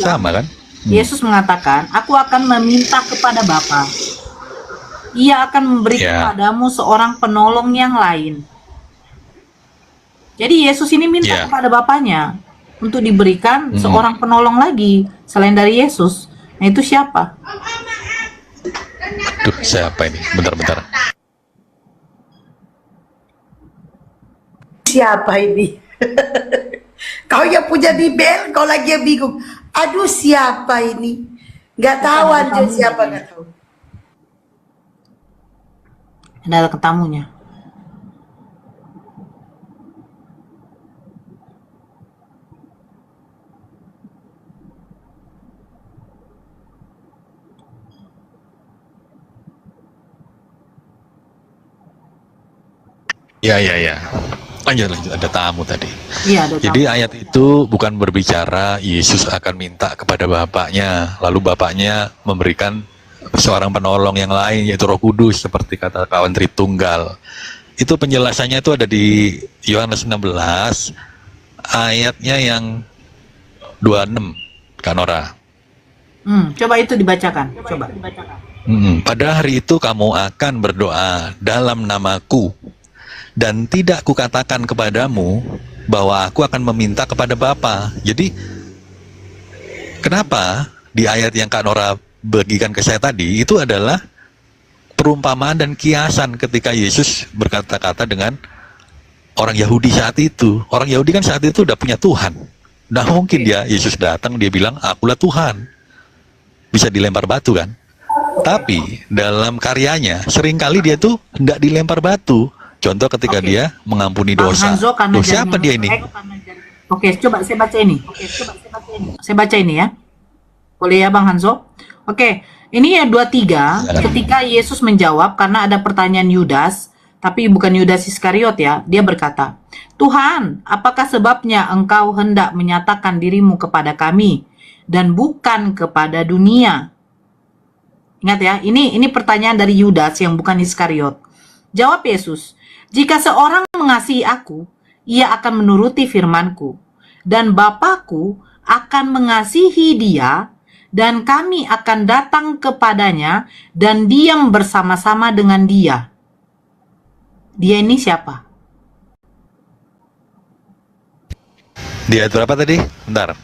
Sama kan? Yesus mengatakan, aku akan meminta kepada Bapa. Ia akan memberi kepadamu seorang penolong yang lain. Jadi Yesus ini minta kepada Bapaknya untuk diberikan seorang penolong lagi selain dari Yesus. Nah, itu siapa? Aduh, siapa ini? Bentar-bentar. Siapa ini? Kau yang punya Bibel, kau lagi yang bingung. Aduh, siapa ini? Gak tahu aja siapa, gak tahu. Adalah ketamunya. Ya. Lanjut, ada tamu tadi. Iya, ada tamu. Jadi ayat itu bukan berbicara Yesus akan minta kepada Bapaknya, lalu Bapaknya memberikan seorang penolong yang lain, yaitu Roh Kudus, seperti kata kawan Tritunggal. Itu penjelasannya itu ada di Yohanes 16, ayatnya yang 26, Kanora. Coba itu dibacakan. Coba. Pada hari itu kamu akan berdoa dalam namaku, dan tidak kukatakan kepadamu bahwa aku akan meminta kepada Bapa. Jadi, kenapa di ayat yang Kak Nora bagikan ke saya tadi, itu adalah perumpamaan dan kiasan ketika Yesus berkata-kata dengan orang Yahudi saat itu. Orang Yahudi kan saat itu udah punya Tuhan. Nah, mungkin Yesus datang, dia bilang, akulah Tuhan. Bisa dilempar batu kan? Tapi, dalam karyanya, seringkali dia tuh nggak dilempar batu. Contoh ketika dia mengampuni dosa. Loh, siapa dia ini? Oke, coba saya baca ini. Saya baca ini ya. Boleh ya Bang Hanzo? Oke, ini ya 23. Ketika Yesus menjawab karena ada pertanyaan Yudas, tapi bukan Yudas Iskariot ya. Dia berkata, Tuhan, apakah sebabnya engkau hendak menyatakan dirimu kepada kami dan bukan kepada dunia? Ingat ya, ini pertanyaan dari Yudas yang bukan Iskariot. Jawab Yesus, jika seorang mengasihi aku, ia akan menuruti firman-Ku, dan Bapa-Ku akan mengasihi dia, dan kami akan datang kepadanya dan diam bersama-sama dengan dia. Dia ini siapa? Di ayat berapa tadi? Bentar.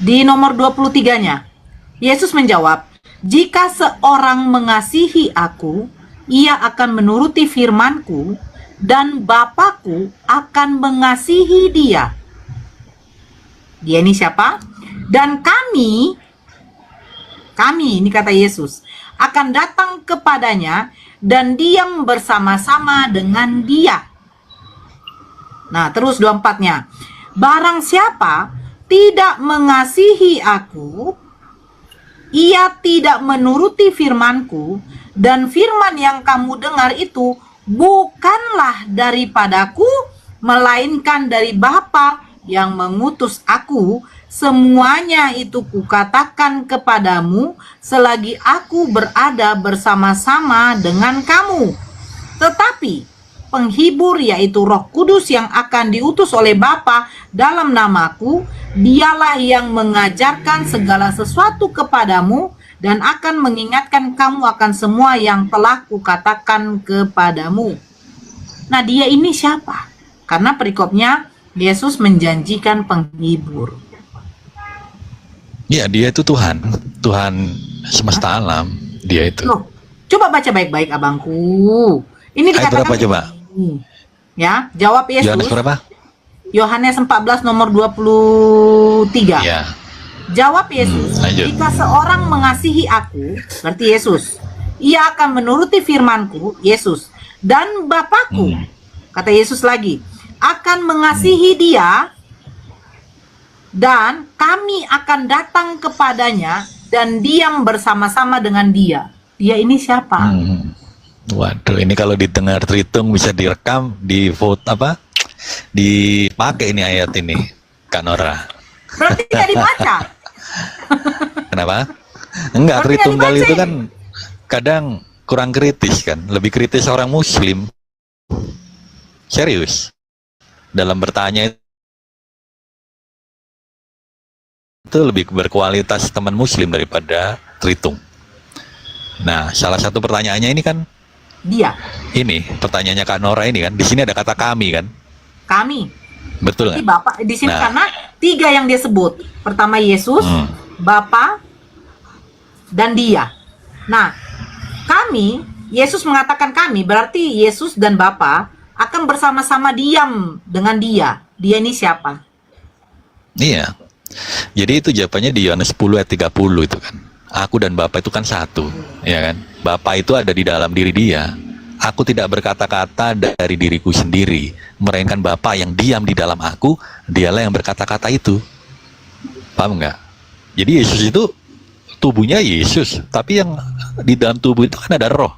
Di nomor 23-nya. Yesus menjawab, jika seorang mengasihi aku, ia akan menuruti firman-Ku, dan Bapa-Ku akan mengasihi dia. Dia ini siapa? Dan kami, ini kata Yesus, akan datang kepadanya dan diam bersama-sama dengan dia. Nah, terus 24-nya. Barang siapa tidak mengasihi aku, ia tidak menuruti firman-Ku, dan firman yang kamu dengar itu bukanlah daripadaku, melainkan dari Bapa yang mengutus aku. Semuanya itu kukatakan kepadamu selagi aku berada bersama-sama dengan kamu. Tetapi penghibur, yaitu Roh Kudus yang akan diutus oleh Bapa dalam namaku, dialah yang mengajarkan segala sesuatu kepadamu dan akan mengingatkan kamu akan semua yang telah kukatakan kepadamu. Nah, dia ini siapa? Karena perikopnya Yesus menjanjikan penghibur. Ya, dia itu Tuhan. Tuhan semesta alam. Dia itu. Loh, coba baca baik-baik abangku. Ini dikatakan ayat berapa coba? Ya, jawab Yesus. Yohanes berapa? Yohanes 14 nomor 23. Ya. Jawab Yesus, jika seorang mengasihi aku, berarti Yesus, ia akan menuruti firman-Ku, Yesus, dan Bapa-Ku, kata Yesus lagi, akan mengasihi dia, dan kami akan datang kepadanya dan diam bersama-sama dengan dia. Dia ini siapa? Waduh, ini kalau didengar Tritung bisa direkam, di vote apa? Dipakai ini ayat ini, Kak Nora. Berarti tidak dibaca. Kenapa? Enggak, Tritunggal itu kan kadang kurang kritis kan, lebih kritis orang Muslim. Serius. Dalam bertanya itu lebih berkualitas teman muslim daripada Tritung. Nah, salah satu pertanyaannya ini kan, Dia. ini pertanyaannya Kak Nora ini kan, di sini ada kata kami kan, Kami. betul Jadi nggak? Bapak di sini Nah. karena 3 yang dia sebut. Pertama Yesus, Bapa, dan Dia. Nah, kami, Yesus mengatakan kami, berarti Yesus dan Bapa akan bersama-sama diam dengan Dia. Dia ini siapa? Iya. Jadi itu jawabannya di Yohanes 10 ayat 30 itu kan. Aku dan Bapa itu kan satu, ya kan? Bapa itu ada di dalam diri Dia. Aku tidak berkata-kata dari diriku sendiri, melainkan Bapa yang diam di dalam aku, Dialah yang berkata-kata itu. Paham nggak? Jadi Yesus itu tubuhnya Yesus, tapi yang di dalam tubuh itu kan ada roh.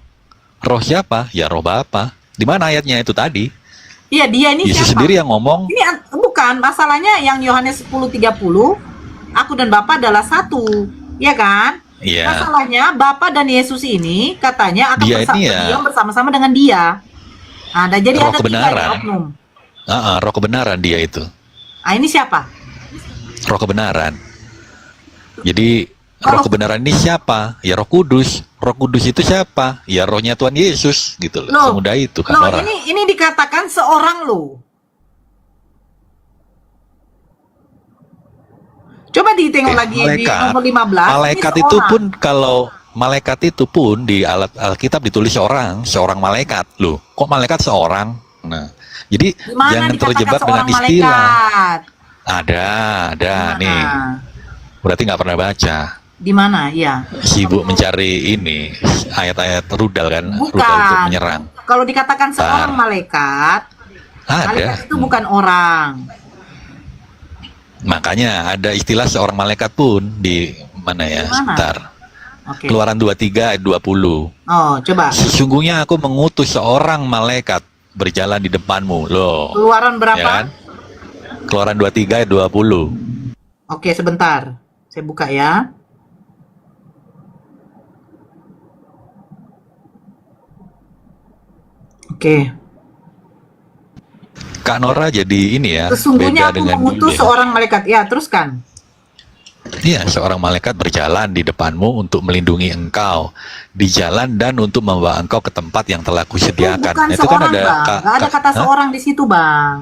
Roh siapa? Ya roh Bapa. Di mana ayatnya itu tadi? Iya, Dia ini Yesus siapa? sendiri yang ngomong. Ini bukan masalahnya yang Yohanes 10:30, aku dan Bapa adalah satu, ya kan? Iya. Masalahnya Bapa dan Yesus ini katanya akan Dia ini ya. diam bersama-sama dengan Dia. Nah, jadi Roh ada 3 kebenaran. ya, oknum. Roh kebenaran dia itu. Ah, ini siapa? Roh kebenaran. Jadi roh kebenaran ini siapa? Ya Roh Kudus. Roh Kudus itu siapa? Ya rohnya Tuhan Yesus gitu loh. Loh, Semudah itu kan Loh, orang. ini dikatakan seorang loh. Coba ditengok lagi di nomor 15. Malaikat ini itu seorang. pun kalau malaikat itu pun di Alkitab ditulis seorang malaikat loh. Kok malaikat seorang? Nah, jadi Di mana jangan dikatakan terjebak dengan seorang istilah. malaikat? Ada Di nih. mana? Berarti nggak pernah baca. Di mana? Iya. Sibuk mencari ini ayat-ayat rudal kan, rudal untuk Bukan. menyerang. Kalau dikatakan seorang malaikat, malaikat Ada. itu bukan orang. Makanya ada istilah seorang malaikat pun di mana ya? Di mana? Sebentar. Oke. Keluaran 23 ayat 20. Oh, coba. Sesungguhnya aku mengutus seorang malaikat berjalan di depanmu. Loh. Keluaran berapa? Ya kan? Keluaran 23 ayat 20. Oke, sebentar. Saya buka ya. Oke. Kak Nora jadi ini ya, Sesungguhnya beda aku dengan mengutus dulu ya. seorang malaikat. Ya, teruskan. Iya, seorang malaikat berjalan di depanmu untuk melindungi engkau di jalan dan untuk membawa engkau ke tempat yang telah kusediakan. Bukan Nah, itu kan seorang, ada Bang. Nggak ada kata Hah? seorang di situ, Bang.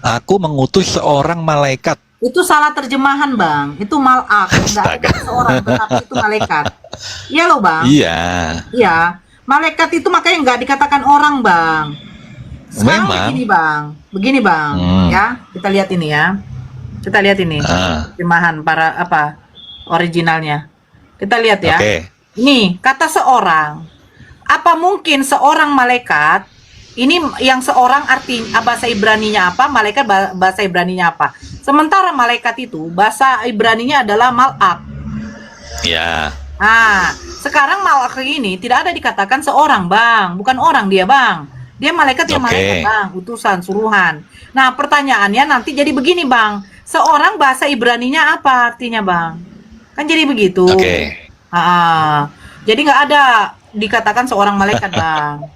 Aku mengutus seorang malaikat. Itu salah terjemahan, Bang. Itu malak. Nggak ada Astaga. kata seorang, tetapi itu malaikat. Iya loh, Bang. Iya, Iya. Malaikat itu makanya nggak dikatakan orang, Bang. Sekarang Memang. begini, Bang. Begini, Bang. Ya, kita lihat ini ya. Kita lihat ini. Ah. Terjemahan para apa? Originalnya. Kita lihat ya. Oke. Ini kata seorang. Apa mungkin seorang malaikat? Ini yang seorang arti bahasa Ibraninya apa? Malaikat bahasa Ibraninya apa? Sementara malaikat itu bahasa Ibraninya adalah malak. Ya. Nah, sekarang malak ini tidak ada dikatakan seorang, Bang. Bukan orang dia, Bang. Dia malaikat yang Oke. malaikat, Bang. Utusan, suruhan. Nah, pertanyaannya nanti jadi begini, Bang. Seorang bahasa Ibraninya apa artinya, Bang? Kan jadi begitu. Oke. Jadi nggak ada dikatakan seorang malaikat, Bang.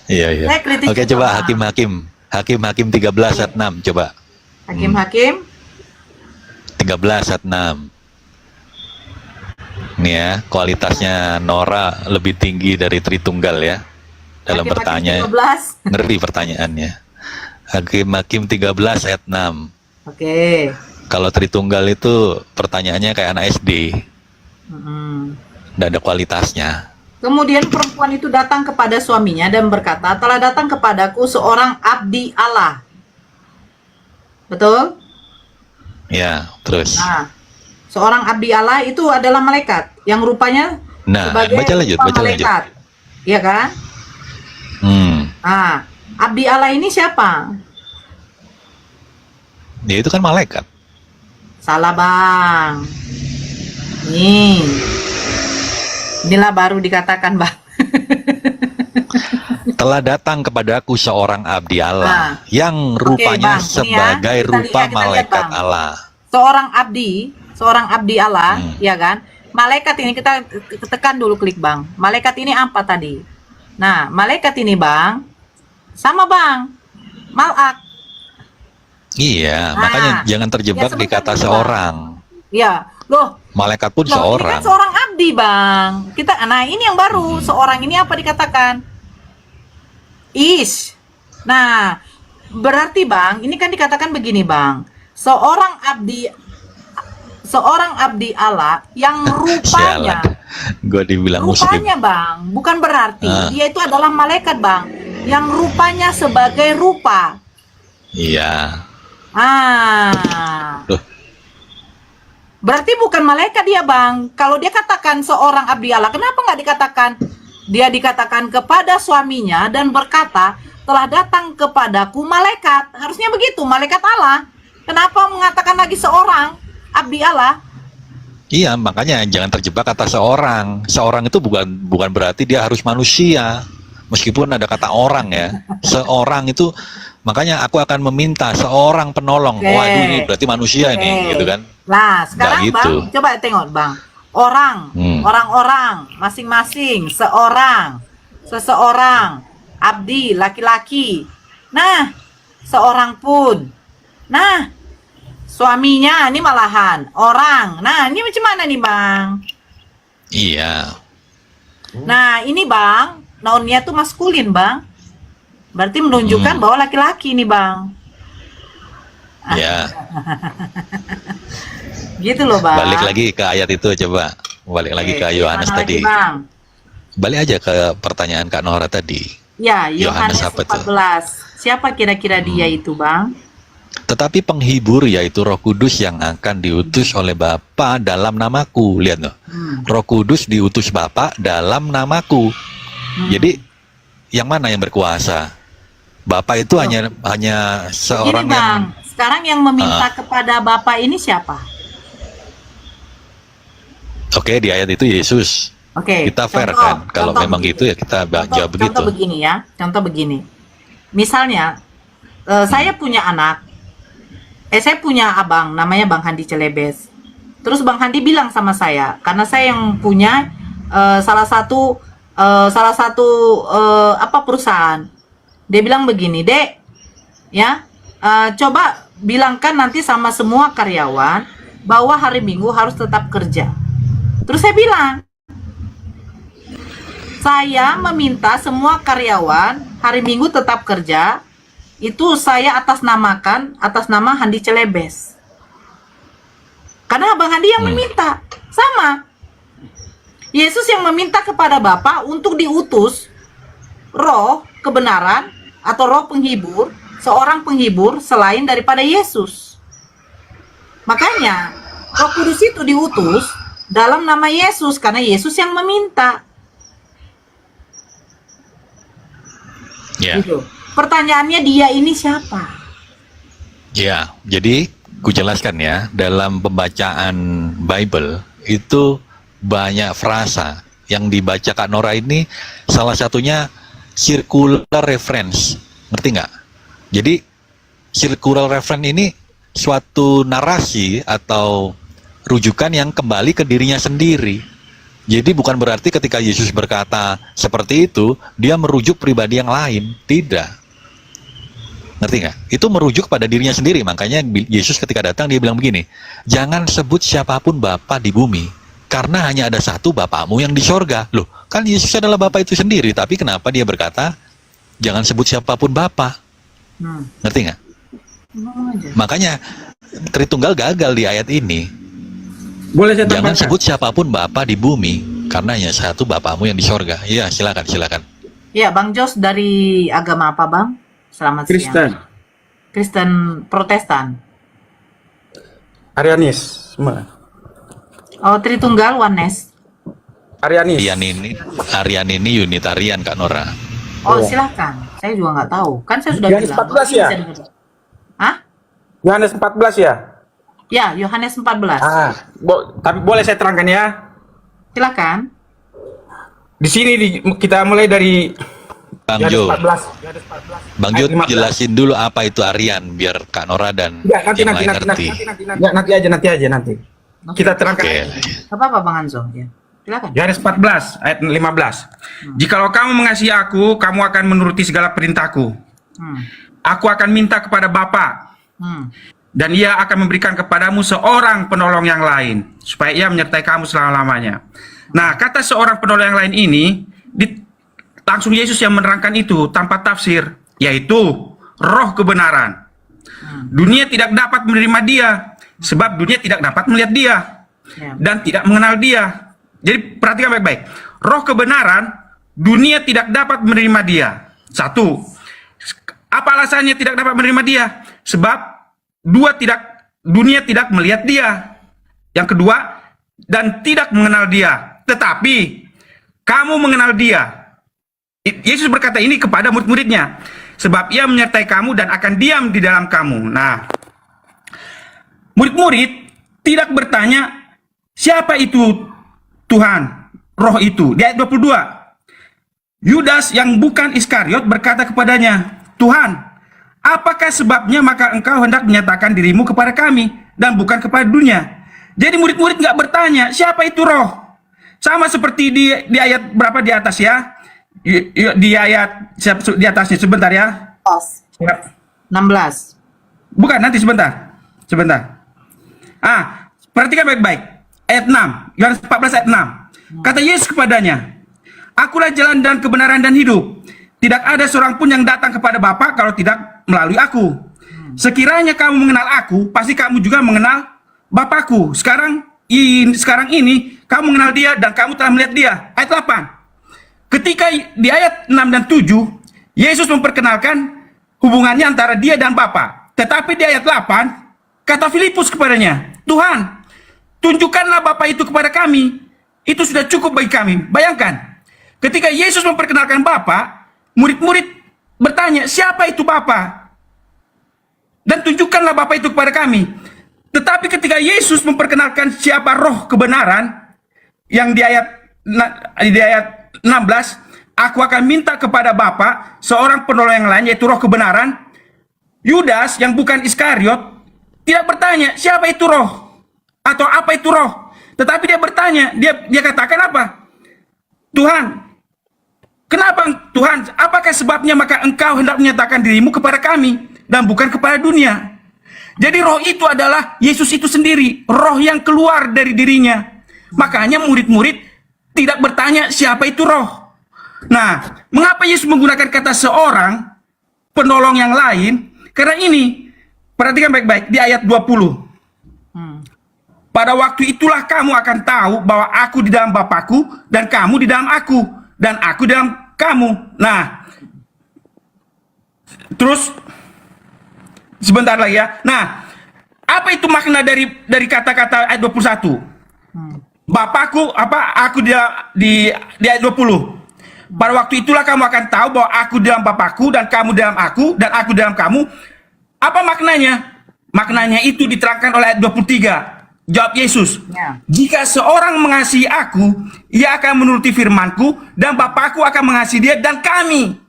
Iya, iya. Saya kritis Oke, juga, coba Bang. Hakim-hakim 13 ayat 6 coba. Hakim-hakim. 13 ayat 6. Ini ya, kualitasnya Nora lebih tinggi dari Tritunggal ya. Dalam Hakim-hakim bertanya. 13. Ngeri pertanyaannya. Hakim 13 ayat 6. Oke. Kalau Tritunggal itu pertanyaannya kayak anak SD. Mm-mm. Nggak ada kualitasnya. Kemudian perempuan itu datang kepada suaminya dan berkata, telah datang kepadaku seorang abdi Allah. Betul? Ya, terus. Nah, seorang abdi Allah itu adalah malaikat yang rupanya Nah, sebagai baca lanjut, rupa baca lanjut. malaikat. Iya kan? Nah, abdi Allah ini siapa? Ya itu kan malaikat. Salah, Bang. Inilah baru dikatakan, Bang. Telah datang kepadaku seorang abdi Allah Nah, yang oke, rupanya Bang. Ini ya, sebagai kita rupa lihat, malaikat Bang. Allah. Seorang abdi Allah, ya kan? Malaikat ini kita tekan dulu klik, Bang. Malaikat ini apa tadi? Nah, malaikat ini, Bang, sama, Bang. Malak. Iya, Nah, makanya jangan terjebak ya di sebentar kata dulu, seorang. Ya, loh. Malaikat pun Loh, ini seorang. kan seorang abdi, Bang. Nah, ini yang baru. Seorang ini apa dikatakan? Ish. Nah, berarti Bang, ini kan dikatakan begini, Bang. Seorang abdi Allah yang rupanya Gue dibilang muslim. rupanya, Bang, bukan berarti Ah. dia itu adalah malaikat, Bang, yang rupanya sebagai rupa. Iya. Ah. Loh, Berarti bukan malaikat dia, Bang. Kalau dia katakan seorang abdi Allah, kenapa nggak dikatakan dia dikatakan kepada suaminya dan berkata, telah datang kepadaku malaikat. Harusnya begitu, malaikat Allah. Kenapa mengatakan lagi seorang abdi Allah? iya, makanya jangan terjebak kata seorang. Seorang itu bukan berarti dia harus manusia. Meskipun ada kata orang ya. Seorang itu, makanya aku akan meminta seorang penolong. Oke. Waduh, ini berarti manusia Oke. nih, gitu kan. Nah, sekarang Nggak gitu. Bang, coba tengok, Bang. Orang-orang, masing-masing, seseorang, abdi, laki-laki. Nah, seorang pun. Nah, suaminya, ini malahan. Orang. Nah, ini macam mana nih, Bang? Iya. Nah, ini, Bang, nounnya tuh maskulin, Bang. Berarti menunjukkan bahwa laki-laki nih, Bang. Ya. Gitu loh, Bang. Balik lagi ke ayat itu coba. Balik lagi ke Yohanes Gimana tadi. lagi, Bang? Balik aja ke pertanyaan Kak Nora tadi. Ya, Yohanes Yohanes apa tuh? 14. Siapa kira-kira dia itu, Bang? Tetapi penghibur yaitu Roh Kudus yang akan diutus oleh Bapa dalam namaku. Lihat loh. Roh Kudus diutus Bapa dalam namaku. Jadi yang mana yang berkuasa? Bapa itu hanya seorang Ini, Bang. yang Sekarang yang meminta kepada Bapak ini siapa? Oke, di ayat itu Yesus. Oke. Kita fair kan? Kalau memang gitu ya kita jawab begitu. Contoh begini ya. Contoh begini. Misalnya, saya punya anak. Saya punya abang, namanya Bang Handi Celebes. Terus Bang Handi bilang sama saya, karena saya yang punya salah satu perusahaan. Dia bilang begini, Dek, ya, coba bilangkan nanti sama semua karyawan bahwa hari Minggu harus tetap kerja. Terus saya bilang, saya meminta semua karyawan hari Minggu tetap kerja. Itu saya atas nama Handi Celebes. Karena Abang Handi yang meminta. Sama. Yesus yang meminta kepada Bapa untuk diutus roh kebenaran atau roh penghibur, seorang penghibur selain daripada Yesus. Makanya Roh Kudus itu diutus dalam nama Yesus karena Yesus yang meminta. Ya. Gitu. Pertanyaannya dia ini siapa? Ya, jadi ku jelaskan ya, dalam pembacaan Bible itu banyak frasa yang dibaca Kak Nora ini, salah satunya circular reference, ngerti nggak? Jadi circular reference ini suatu narasi atau rujukan yang kembali ke dirinya sendiri. Jadi bukan berarti ketika Yesus berkata seperti itu, dia merujuk pribadi yang lain, tidak. Ngerti nggak? Itu merujuk pada dirinya sendiri. Makanya Yesus ketika datang dia bilang begini, jangan sebut siapapun Bapa di bumi, karena hanya ada satu Bapamu yang di sorga. Loh, kan Yesus adalah Bapa itu sendiri, tapi kenapa dia berkata, jangan sebut siapapun Bapa? Ngerti nggak? Makanya Tritunggal gagal di ayat ini. Boleh saya Jangan tambahkan? sebut siapapun Bapa di bumi, karena hanya satu Bapamu yang di sorga. Iya, silakan. Ya, Bang Jos dari agama apa, Bang? Selamat Kristen, siang. Kristen Protestan. Arianis, semua. Oh, Tritunggal Oneness. Arianis. Arian ini Unitarian Kak Nora. Oh, Iya. silakan. Saya juga nggak tahu. Kan saya sudah Yohanes bilang. 14 ya? Hah? Yohanes 14 ya? Ya, Yohanes 14. Tapi boleh saya terangkan ya? Silakan. Di sini kita mulai dari Bang Yohanes Jo, 14. Bang Jo Ayat 15. jelasin dulu apa itu Arian biar Kak Nora dan Ya, nanti yang lain ngerti. nanti. Kita terangkan. Oke. Apa Bang Hanzo? Ya. Silakan. Yohanes 14 ayat 15. Jikalau kamu mengasihi aku, kamu akan menuruti segala perintahku. Hmm. Aku akan minta kepada Bapa, Hmm. dan ia akan memberikan kepadamu seorang penolong yang lain, supaya ia menyertai kamu selama-lamanya. Nah, kata seorang penolong yang lain ini, langsung Yesus yang menerangkan itu tanpa tafsir, yaitu roh kebenaran. Dunia tidak dapat menerima dia, sebab dunia tidak dapat melihat dia, dan tidak mengenal dia. Jadi perhatikan baik-baik. Roh kebenaran, dunia tidak dapat menerima dia. Satu, apa alasannya tidak dapat menerima dia? Sebab dunia tidak melihat dia. Yang kedua, dan tidak mengenal dia. Tetapi kamu mengenal dia. Yesus berkata ini kepada murid-muridnya, sebab ia menyertai kamu dan akan diam di dalam kamu. Nah, murid-murid tidak bertanya, siapa itu Tuhan, roh itu. Di ayat 22, Yudas yang bukan Iskariot berkata kepadanya, Tuhan, apakah sebabnya maka engkau hendak menyatakan dirimu kepada kami dan bukan kepada dunia? Jadi murid-murid nggak bertanya, siapa itu roh? Sama seperti di ayat berapa di atas ya? Di ayat di atasnya, sebentar ya. 16. Bukan, nanti sebentar. Perhatikan baik-baik. Ayat 6, Yohanes 14 ayat 6. Kata Yesus kepadanya, Akulah jalan dan kebenaran dan hidup. Tidak ada seorang pun yang datang kepada Bapa kalau tidak melalui aku. Sekiranya kamu mengenal aku, pasti kamu juga mengenal Bapakku. Sekarang ini kamu mengenal dia dan kamu telah melihat dia. Ayat 8. Ketika di ayat 6 dan 7, Yesus memperkenalkan hubungannya antara dia dan Bapa. Tetapi di ayat 8, kata Filipus kepadanya, Tuhan, tunjukkanlah Bapa itu kepada kami. Itu sudah cukup bagi kami. Bayangkan, ketika Yesus memperkenalkan Bapa, murid-murid bertanya, siapa itu Bapa? Dan tunjukkanlah Bapa itu kepada kami. Tetapi ketika Yesus memperkenalkan siapa roh kebenaran, yang di ayat 16, aku akan minta kepada Bapa seorang penolong yang lain, yaitu roh kebenaran. Yudas yang bukan Iskariot tidak bertanya siapa itu roh atau apa itu roh, tetapi dia bertanya, dia katakan apa? Tuhan, kenapa Tuhan? Apakah sebabnya maka engkau hendak menyatakan dirimu kepada kami dan bukan kepada dunia? Jadi roh itu adalah Yesus itu sendiri, roh yang keluar dari dirinya. Makanya murid-murid tidak bertanya siapa itu roh. Nah, mengapa Yesus menggunakan kata seorang penolong yang lain? Karena ini, perhatikan baik-baik di ayat 20. Pada waktu itulah kamu akan tahu bahwa aku di dalam Bapakku dan kamu di dalam aku dan aku di dalam kamu. Nah, terus sebentar lagi ya. Nah, apa itu makna dari kata-kata ayat 21? Bapakku aku di ayat 20. Pada waktu itulah kamu akan tahu bahwa aku dalam Bapakku dan kamu dalam aku dan aku dalam kamu. Apa maknanya? Maknanya itu diterangkan oleh ayat 23. Jawab Yesus, jika seorang mengasihi aku, ia akan menuruti firmanku dan Bapakku akan mengasihi dia dan kami.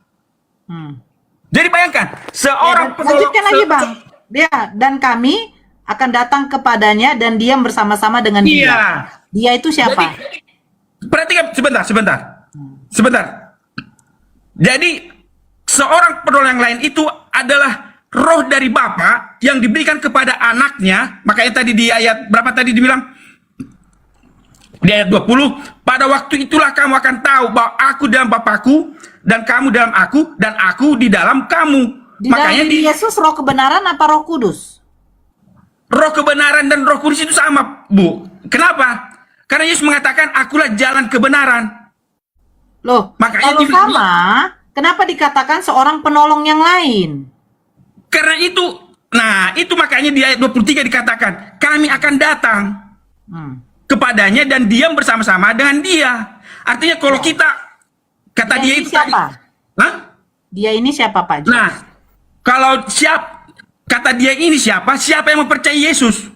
Jadi bayangkan, seorang lanjutkan lagi Bang. Dan kami akan datang kepadanya dan diam bersama-sama dengan dia. Dia itu siapa? Jadi, perhatikan sebentar. Jadi seorang penolong yang lain itu adalah roh dari Bapa yang diberikan kepada anaknya. Makanya tadi di ayat berapa tadi dibilang? Di ayat 20, pada waktu itulah kamu akan tahu bahwa aku dalam Bapakku dan kamu dalam aku dan aku di dalam kamu. Makanya di Yesus roh kebenaran apa roh kudus? Roh kebenaran dan roh kudus itu sama, Bu. Kenapa? Karena Yesus mengatakan akulah jalan kebenaran. Loh, makanya kalau sama, kenapa dikatakan seorang penolong yang lain? Karena itu, itu makanya di ayat 23 dikatakan, kami akan datang kepadanya dan diam bersama-sama dengan dia. Artinya kalau kita, kata dia itu siapa? Dia ini siapa Pak? Nah, kalau kata dia ini siapa? Siapa yang mempercayai Yesus?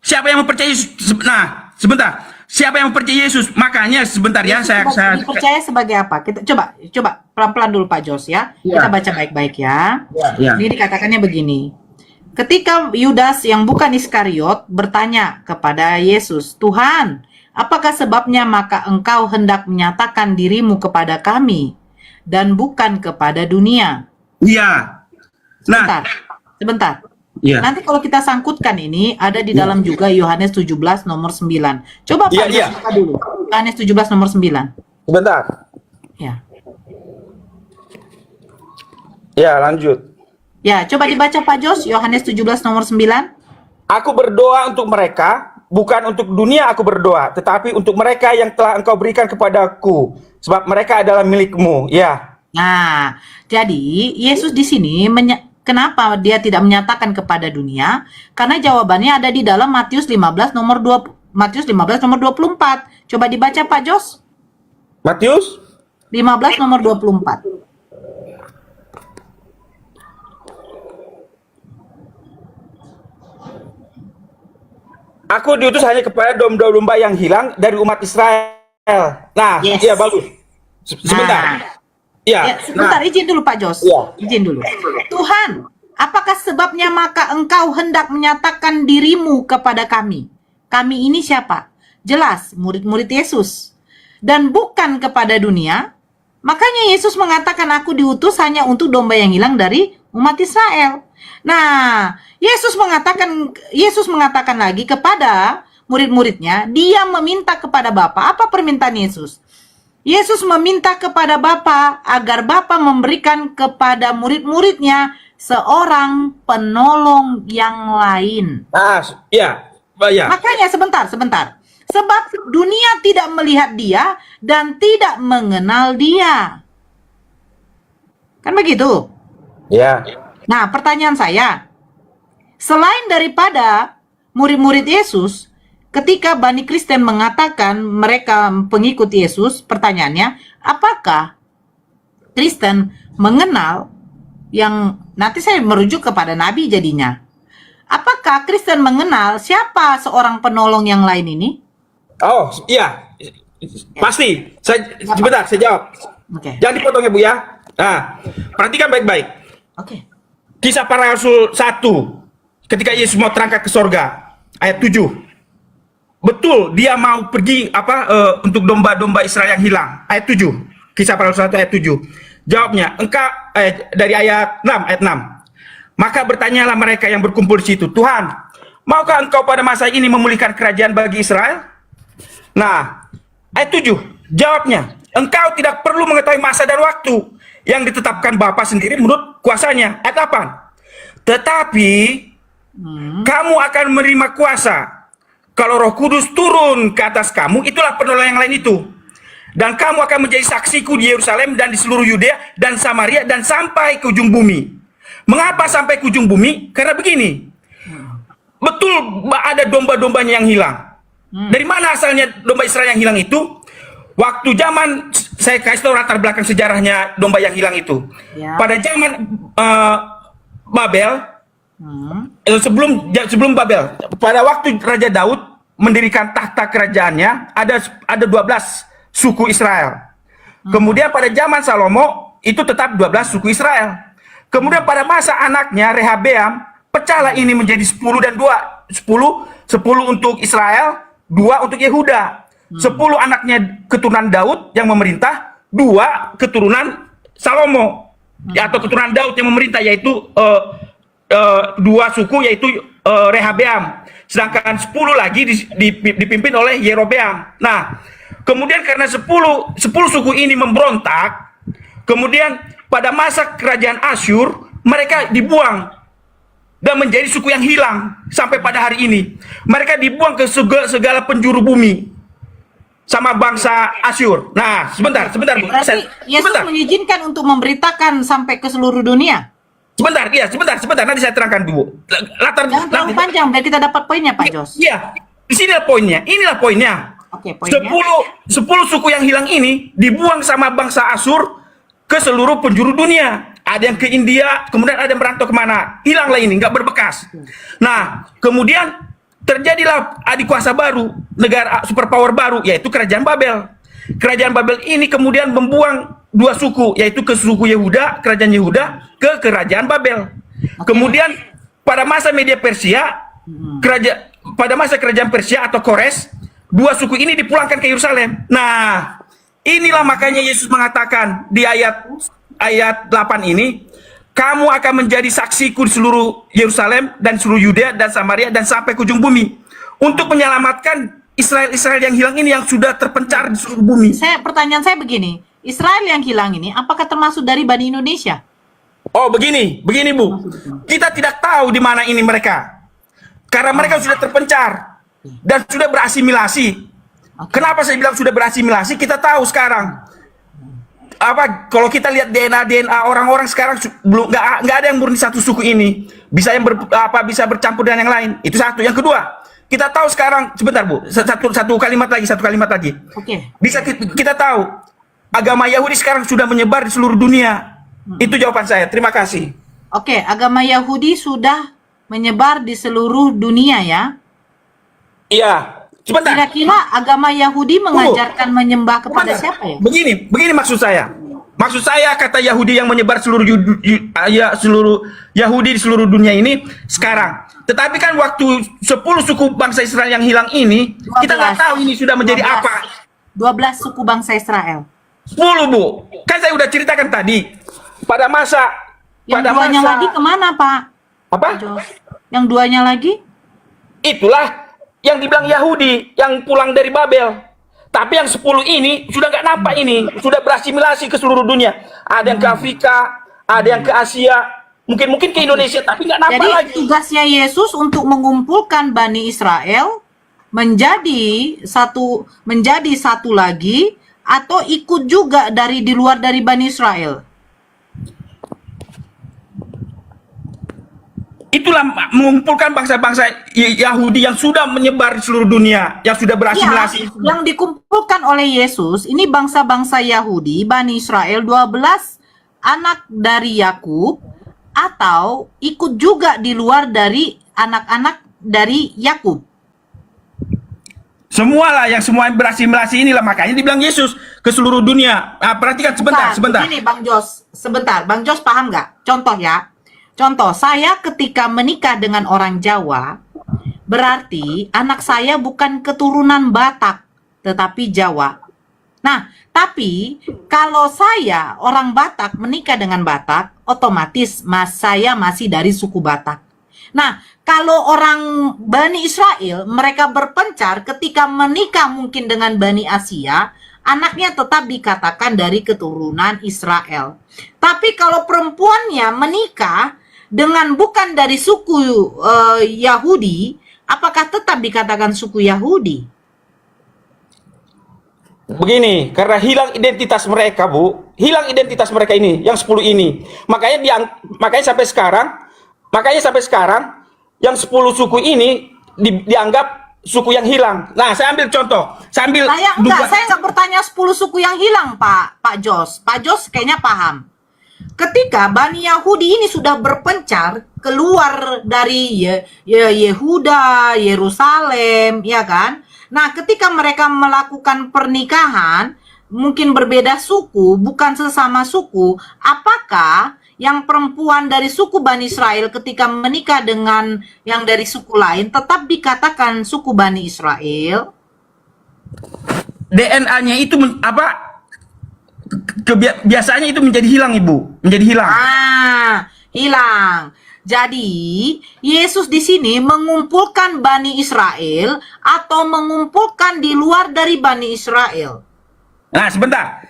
Siapa yang mempercayai Yesus? Nah, sebentar. Siapa yang mempercayai Yesus? Makanya sebentar ya, saya dipercaya sebagai apa? Kita coba pelan-pelan dulu Pak Jos ya. Kita baca baik-baik ya. Ini dikatakannya begini. Ketika Yudas yang bukan Iskariot bertanya kepada Yesus, Tuhan, apakah sebabnya maka engkau hendak menyatakan dirimu kepada kami dan bukan kepada dunia? Iya. Sebentar. Iya. nanti kalau kita sangkutkan ini ada di dalam juga Yohanes 17 nomor 9. Coba Pak Iya, Jos buka dulu. Yohanes 17 nomor 9. Sebentar. Ya. Ya, lanjut. Ya, coba dibaca Pak Jos, Yohanes 17 nomor 9. Aku berdoa untuk mereka, bukan untuk dunia aku berdoa, tetapi untuk mereka yang telah engkau berikan kepadaku, sebab mereka adalah milikmu. Ya. Nah, jadi Yesus di sini kenapa dia tidak menyatakan kepada dunia? Karena jawabannya ada di dalam Matius 15 nomor 24. Coba dibaca Pak Jos. Matius 15 nomor 24. Aku diutus hanya kepada domba-domba yang hilang dari umat Israel. Nah, Yes. iya bagus. Sebentar. Nah, Iya. ya, sebentar, izin dulu Pak Jos. Iya. Izin dulu. Tuhan, apakah sebabnya maka engkau hendak menyatakan dirimu kepada kami? Kami ini siapa? Jelas, murid-murid Yesus. Dan bukan kepada dunia. Makanya Yesus mengatakan aku diutus hanya untuk domba yang hilang dari umat Israel. Nah, Yesus mengatakan lagi kepada murid-muridnya, dia meminta kepada Bapa. Apa permintaan Yesus? Yesus meminta kepada Bapa agar Bapa memberikan kepada murid-muridnya seorang penolong yang lain. Ah, iya. Ya. Makanya sebentar. Sebab dunia tidak melihat dia dan tidak mengenal dia. Kan begitu? Ya. Nah, pertanyaan saya, selain daripada murid-murid Yesus, ketika Bani Kristen mengatakan mereka pengikut Yesus, pertanyaannya, apakah Kristen mengenal yang nanti saya merujuk kepada Nabi jadinya? Apakah Kristen mengenal siapa seorang penolong yang lain ini? Oh, iya. Pasti. Sebentar, saya jawab. Oke. Jangan dipotong ya, Bu ya. Nah, perhatikan baik-baik. Oke. Kisah Para Rasul 1, ketika Yesus mau terangkat ke sorga, ayat 7. Betul, dia mau pergi untuk domba-domba Israel yang hilang. Ayat 7. Kisah Para Rasul 1 ayat 7. Jawabnya, dari ayat 6. Maka bertanyalah mereka yang berkumpul di situ, Tuhan, maukah engkau pada masa ini memulihkan kerajaan bagi Israel? Nah, ayat 7. Jawabnya, engkau tidak perlu mengetahui masa dan waktu yang ditetapkan Bapa sendiri menurut kuasanya. Ayat 8. Tetapi kamu akan menerima kuasa kalau Roh Kudus turun ke atas kamu, itulah penolong yang lain itu. Dan kamu akan menjadi saksiku di Yerusalem dan di seluruh Yudea dan Samaria dan sampai ke ujung bumi. Mengapa sampai ke ujung bumi? Karena begini. Betul ada domba-dombanya yang hilang. Dari mana asalnya domba Israel yang hilang itu? Waktu zaman, saya kasih tahu latar belakang sejarahnya domba yang hilang itu. Ya. Pada zaman Babel, sebelum Babel, pada waktu Raja Daud mendirikan tahta kerajaannya, ada 12 suku Israel. Kemudian pada zaman Salomo itu tetap 12 suku Israel. Kemudian pada masa anaknya Rehabeam, pecahlah ini menjadi 10 dan 2. 10 untuk Israel, 2 untuk Yehuda. 10 anaknya keturunan Daud yang memerintah, 2 keturunan Salomo, atau keturunan Daud yang memerintah, yaitu 2 suku, yaitu Rehabeam. Sedangkan 10 lagi dipimpin oleh Yerobeam. Nah, kemudian karena 10 suku ini memberontak, kemudian pada masa kerajaan Asyur, mereka dibuang dan menjadi suku yang hilang sampai pada hari ini. Mereka dibuang ke segala penjuru bumi sama bangsa Asyur. Nah, sebentar Bu. Berarti Yesus mengizinkan untuk memberitakan sampai ke seluruh dunia. Sebentar. Nanti saya terangkan dulu. Jangan terlalu panjang, biar kita dapat poinnya, Pak Jos. Iya, di sini poinnya. Inilah poinnya. Oke, poinnya. 10 suku yang hilang ini dibuang sama bangsa Asyur ke seluruh penjuru dunia. Ada yang ke India, kemudian ada yang merantau kemana. Hilanglah ini, nggak berbekas. Nah, kemudian terjadilah adik kuasa baru, negara superpower baru, yaitu Kerajaan Babel. Kerajaan Babel ini kemudian membuang 2 suku, yaitu ke suku Yehuda, Kerajaan Yehuda, ke Kerajaan Babel. Kemudian pada masa media Persia, pada masa Kerajaan Persia atau Kores, 2 suku ini dipulangkan ke Yerusalem. Nah, inilah makanya Yesus mengatakan di ayat 8 ini, kamu akan menjadi saksiku di seluruh Yerusalem dan seluruh Yudea dan Samaria dan sampai ke ujung bumi untuk menyelamatkan Israel yang hilang ini yang sudah terpencar di seluruh bumi. Pertanyaan saya begini, Israel yang hilang ini apakah termasuk dari Bani Indonesia? Oh, begini Bu. Kita tidak tahu di mana ini mereka. Karena mereka sudah terpencar dan sudah berasimilasi. Kenapa saya bilang sudah berasimilasi? Kita tahu sekarang. Kalau kita lihat DNA orang-orang sekarang belum nggak ada yang murni satu suku ini. Bisa yang bisa bercampur dengan yang lain. Itu satu. Yang kedua, kita tahu sekarang, sebentar Bu, satu kalimat lagi. Oke. Bisa kita tahu agama Yahudi sekarang sudah menyebar di seluruh dunia. Itu jawaban saya. Terima kasih. Oke, agama Yahudi sudah menyebar di seluruh dunia ya. Iya. Sebentar. Kira-kira agama Yahudi mengajarkan menyembah kepada siapa ya? Begini maksud saya. Maksud saya kata Yahudi yang menyebar seluruh Yahudi di seluruh dunia ini sekarang. Tetapi kan waktu 10 suku bangsa Israel yang hilang ini, 12. kita nggak tahu ini sudah menjadi 12. apa. 12 suku bangsa Israel. 10 Bu. Kan saya udah ceritakan tadi. Pada masa Yang duanya lagi kemana Pak? Apa? Jos. Yang duanya lagi? Itulah yang dibilang Yahudi yang pulang dari Babel. Tapi yang 10 ini sudah nggak nampak ini, sudah berasimilasi ke seluruh dunia. Ada yang ke Afrika, ada yang ke Asia, mungkin ke Indonesia, tapi nggak nampak Jadi lagi. tugasnya Yesus untuk mengumpulkan Bani Israel menjadi satu lagi, atau ikut juga di luar dari Bani Israel. Itulah mengumpulkan bangsa-bangsa Yahudi yang sudah menyebar di seluruh dunia, yang sudah berasimilasi. Ya, yang dikumpulkan oleh Yesus ini bangsa-bangsa Yahudi, Bani Israel, 12 anak dari Yakub, atau ikut juga di luar dari anak-anak dari Yakub. Semualah yang semua yang berasimilasi inilah, makanya dibilang Yesus ke seluruh dunia. Perhatikan sebentar. Begini Bang Jos, sebentar. Bang Jos paham nggak? Contoh ya. Contoh, saya ketika menikah dengan orang Jawa, berarti anak saya bukan keturunan Batak, tetapi Jawa. Nah, tapi kalau saya orang Batak menikah dengan Batak, otomatis saya masih dari suku Batak. Nah, kalau orang Bani Israel, mereka berpencar ketika menikah mungkin dengan Bani Asia, anaknya tetap dikatakan dari keturunan Israel. Tapi kalau perempuannya menikah dengan bukan dari suku Yahudi, apakah tetap dikatakan suku Yahudi? Begini, karena hilang identitas mereka, Bu. Hilang identitas mereka ini, yang 10 ini. Makanya sampai sekarang yang 10 suku ini dianggap suku yang hilang. Nah, saya ambil contoh. Saya nggak bertanya 10 suku yang hilang, Pak Jos. Pak Jos kayaknya paham. Ketika Bani Yahudi ini sudah berpencar keluar dari Yehuda, Yerusalem, ya kan? Nah, ketika mereka melakukan pernikahan, mungkin berbeda suku, bukan sesama suku, apakah yang perempuan dari suku Bani Israel ketika menikah dengan yang dari suku lain tetap dikatakan suku Bani Israel? DNA-nya itu biasanya itu menjadi hilang, Ibu. Menjadi hilang. Hilang. Jadi, Yesus di sini mengumpulkan Bani Israel atau mengumpulkan di luar dari Bani Israel? Nah, sebentar.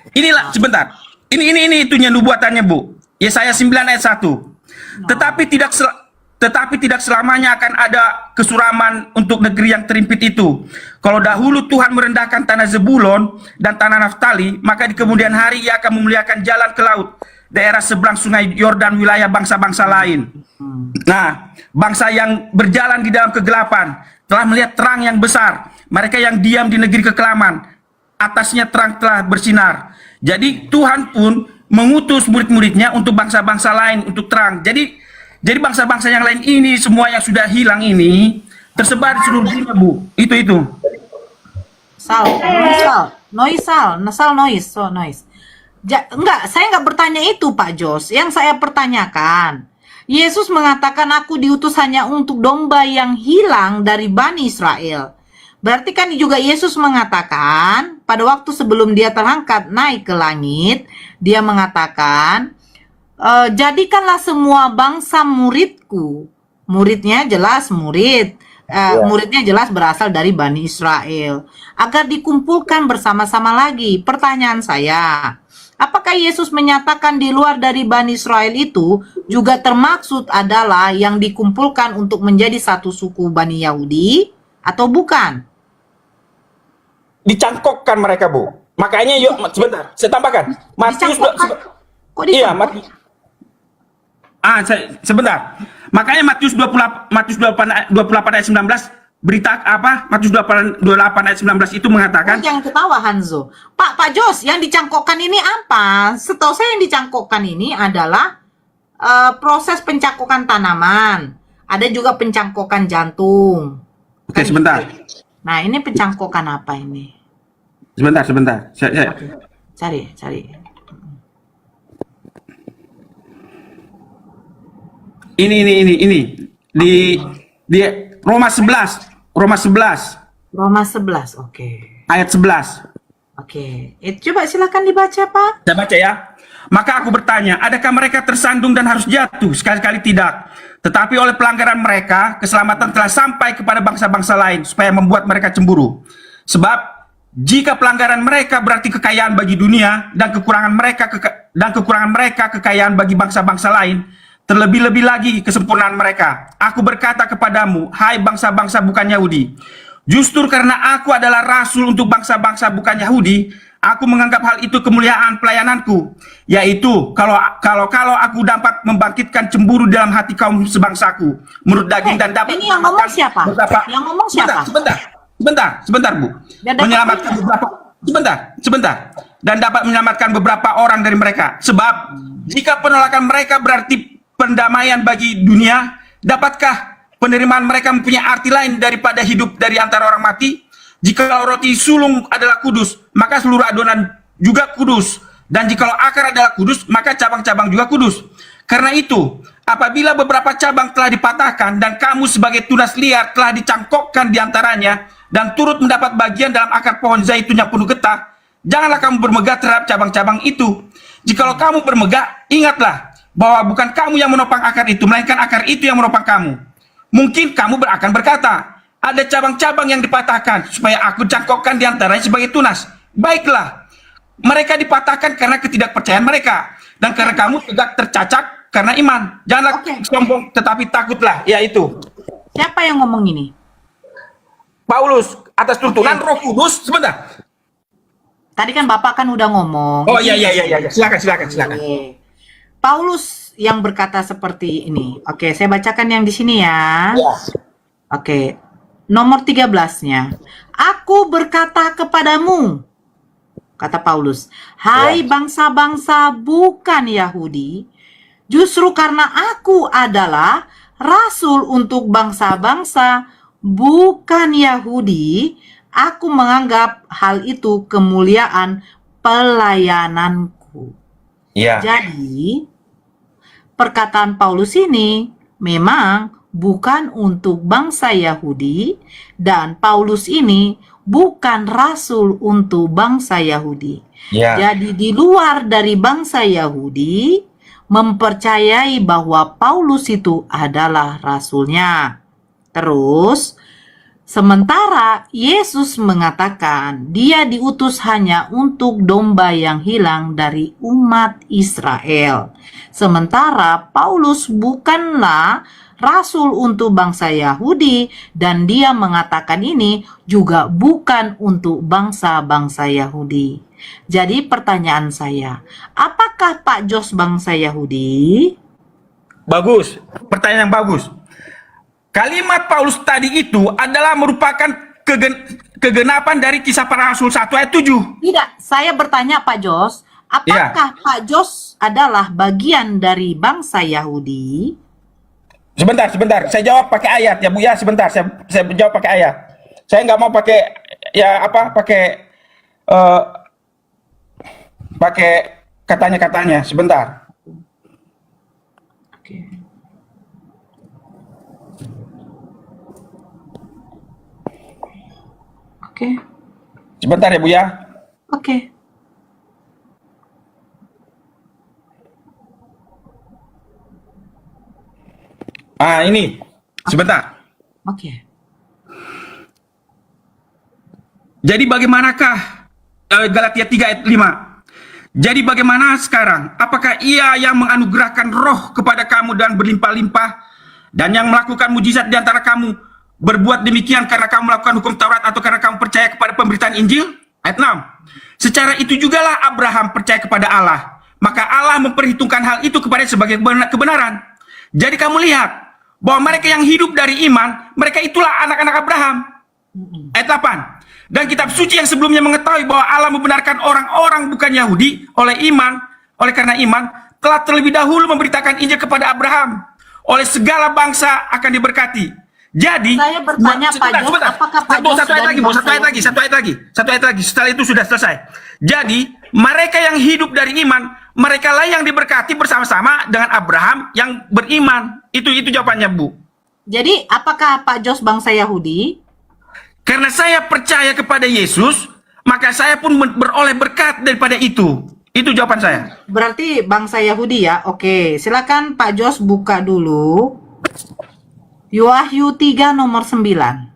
Sebentar. Ini itunya nubuatannya, Bu. Yesaya 9 ayat 1. Tetapi tidak selamanya akan ada kesuraman untuk negeri yang terimpit itu. Kalau dahulu Tuhan merendahkan tanah Zebulon dan tanah Naftali, maka di kemudian hari Ia akan memuliakan jalan ke laut, daerah seberang sungai Yordan, wilayah bangsa-bangsa lain. Nah, bangsa yang berjalan di dalam kegelapan telah melihat terang yang besar. Mereka yang diam di negeri kekelaman, atasnya terang telah bersinar. Jadi Tuhan pun mengutus murid-muridnya untuk bangsa-bangsa lain untuk terang. Jadi bangsa-bangsa yang lain ini, semua yang sudah hilang ini tersebar di seluruh dunia, Bu. Itu. Noise. Enggak, saya nggak bertanya itu, Pak Jos. Yang saya pertanyakan, Yesus mengatakan aku diutus hanya untuk domba yang hilang dari Bani Israel. Berarti kan juga Yesus mengatakan pada waktu sebelum dia terangkat naik ke langit, dia mengatakan jadikanlah semua bangsa muridku. Muridnya jelas murid. Muridnya jelas berasal dari Bani Israel. Agar dikumpulkan bersama-sama lagi. Pertanyaan saya, apakah Yesus menyatakan di luar dari Bani Israel itu juga termaksud adalah yang dikumpulkan untuk menjadi satu suku Bani Yahudi atau bukan? Dicangkokkan mereka, Bu. Makanya yuk sebentar, saya tambahkan. Matius Kok iya, dicangkokkan? sebentar. Makanya Matius 28 ayat 19 berita apa? Matius 28 ayat 19 itu mengatakan, Jangan ketawa Hanzo. Pak Jos, yang dicangkokkan ini apa? Setahu saya yang dicangkokkan ini adalah proses pencangkokan tanaman. Ada juga pencangkokan jantung. oke, sebentar. Nah, ini pencangkokan apa ini? Sebentar. Cari. Ini di Roma 11 Roma 11, oke. ayat 11. Oke. Coba silakan dibaca, Pak. Saya baca ya. Maka aku bertanya, adakah mereka tersandung dan harus jatuh? Sekali-kali tidak. Tetapi oleh pelanggaran mereka, keselamatan telah sampai kepada bangsa-bangsa lain supaya membuat mereka cemburu. Sebab jika pelanggaran mereka berarti kekayaan bagi dunia dan kekurangan mereka kekayaan bagi bangsa-bangsa lain, terlebih-lebih lagi kesempurnaan mereka. Aku berkata kepadamu, hai bangsa-bangsa bukan Yahudi, justru karena aku adalah rasul untuk bangsa-bangsa bukan Yahudi, aku menganggap hal itu kemuliaan pelayananku, yaitu kalau aku dapat membangkitkan cemburu dalam hati kaum sebangsaku menurut daging dan dapat ini yang ngomong siapa? Yang ngomong siapa? Sebentar, Bu. Menyelamatkan beberapa sebentar. Dan dapat menyelamatkan beberapa orang dari mereka. Sebab jika penolakan mereka berarti pendamaian bagi dunia, dapatkah penerimaan mereka mempunyai arti lain daripada hidup dari antara orang mati? Jika roti sulung adalah kudus, maka seluruh adonan juga kudus. Dan jika akar adalah kudus, maka cabang-cabang juga kudus. Karena itu, apabila beberapa cabang telah dipatahkan dan kamu sebagai tunas liar telah dicangkokkan di antaranya dan turut mendapat bagian dalam akar pohon zaitun yang penuh getah, janganlah kamu bermegah terhadap cabang-cabang itu. Jikalau kamu bermegah, ingatlah bahwa bukan kamu yang menopang akar itu, melainkan akar itu yang menopang kamu. Mungkin kamu akan berkata, ada cabang-cabang yang dipatahkan supaya aku cangkokkan di antaranya sebagai tunas. Baiklah, mereka dipatahkan karena ketidakpercayaan mereka, dan karena kamu tegak tercacat karena iman. Janganlah sombong, tetapi takutlah. Ya itu. Siapa yang ngomong ini? Paulus atas tuntunan Roh Kudus. Sebentar. Tadi kan Bapak kan udah ngomong. Oh iya. Silakan. Oke. Paulus yang berkata seperti ini. Oke, saya bacakan yang di sini ya. Oke. Nomor 13-nya. Aku berkata kepadamu, kata Paulus, hai bangsa-bangsa bukan Yahudi, justru karena aku adalah rasul untuk bangsa-bangsa bukan Yahudi, aku menganggap hal itu kemuliaan pelayananku. Jadi, perkataan Paulus ini memang bukan untuk bangsa Yahudi, dan Paulus ini bukan rasul untuk bangsa Yahudi. Jadi di luar dari bangsa Yahudi mempercayai bahwa Paulus itu adalah rasulnya. Terus, sementara Yesus mengatakan dia diutus hanya untuk domba yang hilang dari umat Israel. Sementara Paulus bukanlah rasul untuk bangsa Yahudi, dan dia mengatakan ini juga bukan untuk bangsa-bangsa Yahudi. Jadi pertanyaan saya, apakah Pak Jos bangsa Yahudi? Bagus, pertanyaan yang bagus. Kalimat Paulus tadi itu adalah merupakan kegenapan dari Kisah Para Rasul 1 ayat 7. Tidak, saya bertanya Pak Jos, apakah Pak Jos adalah bagian dari bangsa Yahudi? Sebentar. Saya jawab pakai ayat ya Bu ya. Sebentar, saya jawab pakai ayat. Saya nggak mau pakai pakai katanya. Sebentar. Oke. Sebentar ya Bu ya. Oke. Ini sebentar. Oke. Jadi bagaimanakah Galatia 3 ayat 5? Jadi bagaimana sekarang? Apakah Ia yang menganugerahkan roh kepada kamu dan berlimpah-limpah, dan yang melakukan mujizat di antara kamu berbuat demikian karena kamu melakukan hukum Taurat atau karena kamu percaya kepada pemberitaan Injil? Ayat 6. Secara itu jugalah Abraham percaya kepada Allah, maka Allah memperhitungkan hal itu kepada sebagai kebenaran. Jadi kamu lihat bahwa mereka yang hidup dari iman, mereka itulah anak-anak Abraham. Ayat 8. Dan kitab suci yang sebelumnya mengetahui bahwa Allah membenarkan orang-orang bukan Yahudi oleh karena iman, telah terlebih dahulu memberitakan Injil kepada Abraham. Oleh segala bangsa akan diberkati. Jadi, Saya bertanya, Pak Jos, apakah Pak Jos satu ayat lagi. Setelah itu sudah selesai. Jadi, mereka yang hidup dari iman, mereka lah yang diberkati bersama-sama dengan Abraham yang beriman. Itu jawabannya, Bu. Jadi, apakah Pak Jos bangsa Yahudi? Karena saya percaya kepada Yesus, maka saya pun beroleh berkat daripada itu. Itu jawaban saya. Berarti bangsa Yahudi ya? Oke, silakan Pak Jos buka dulu. Wahyu 3 nomor 9.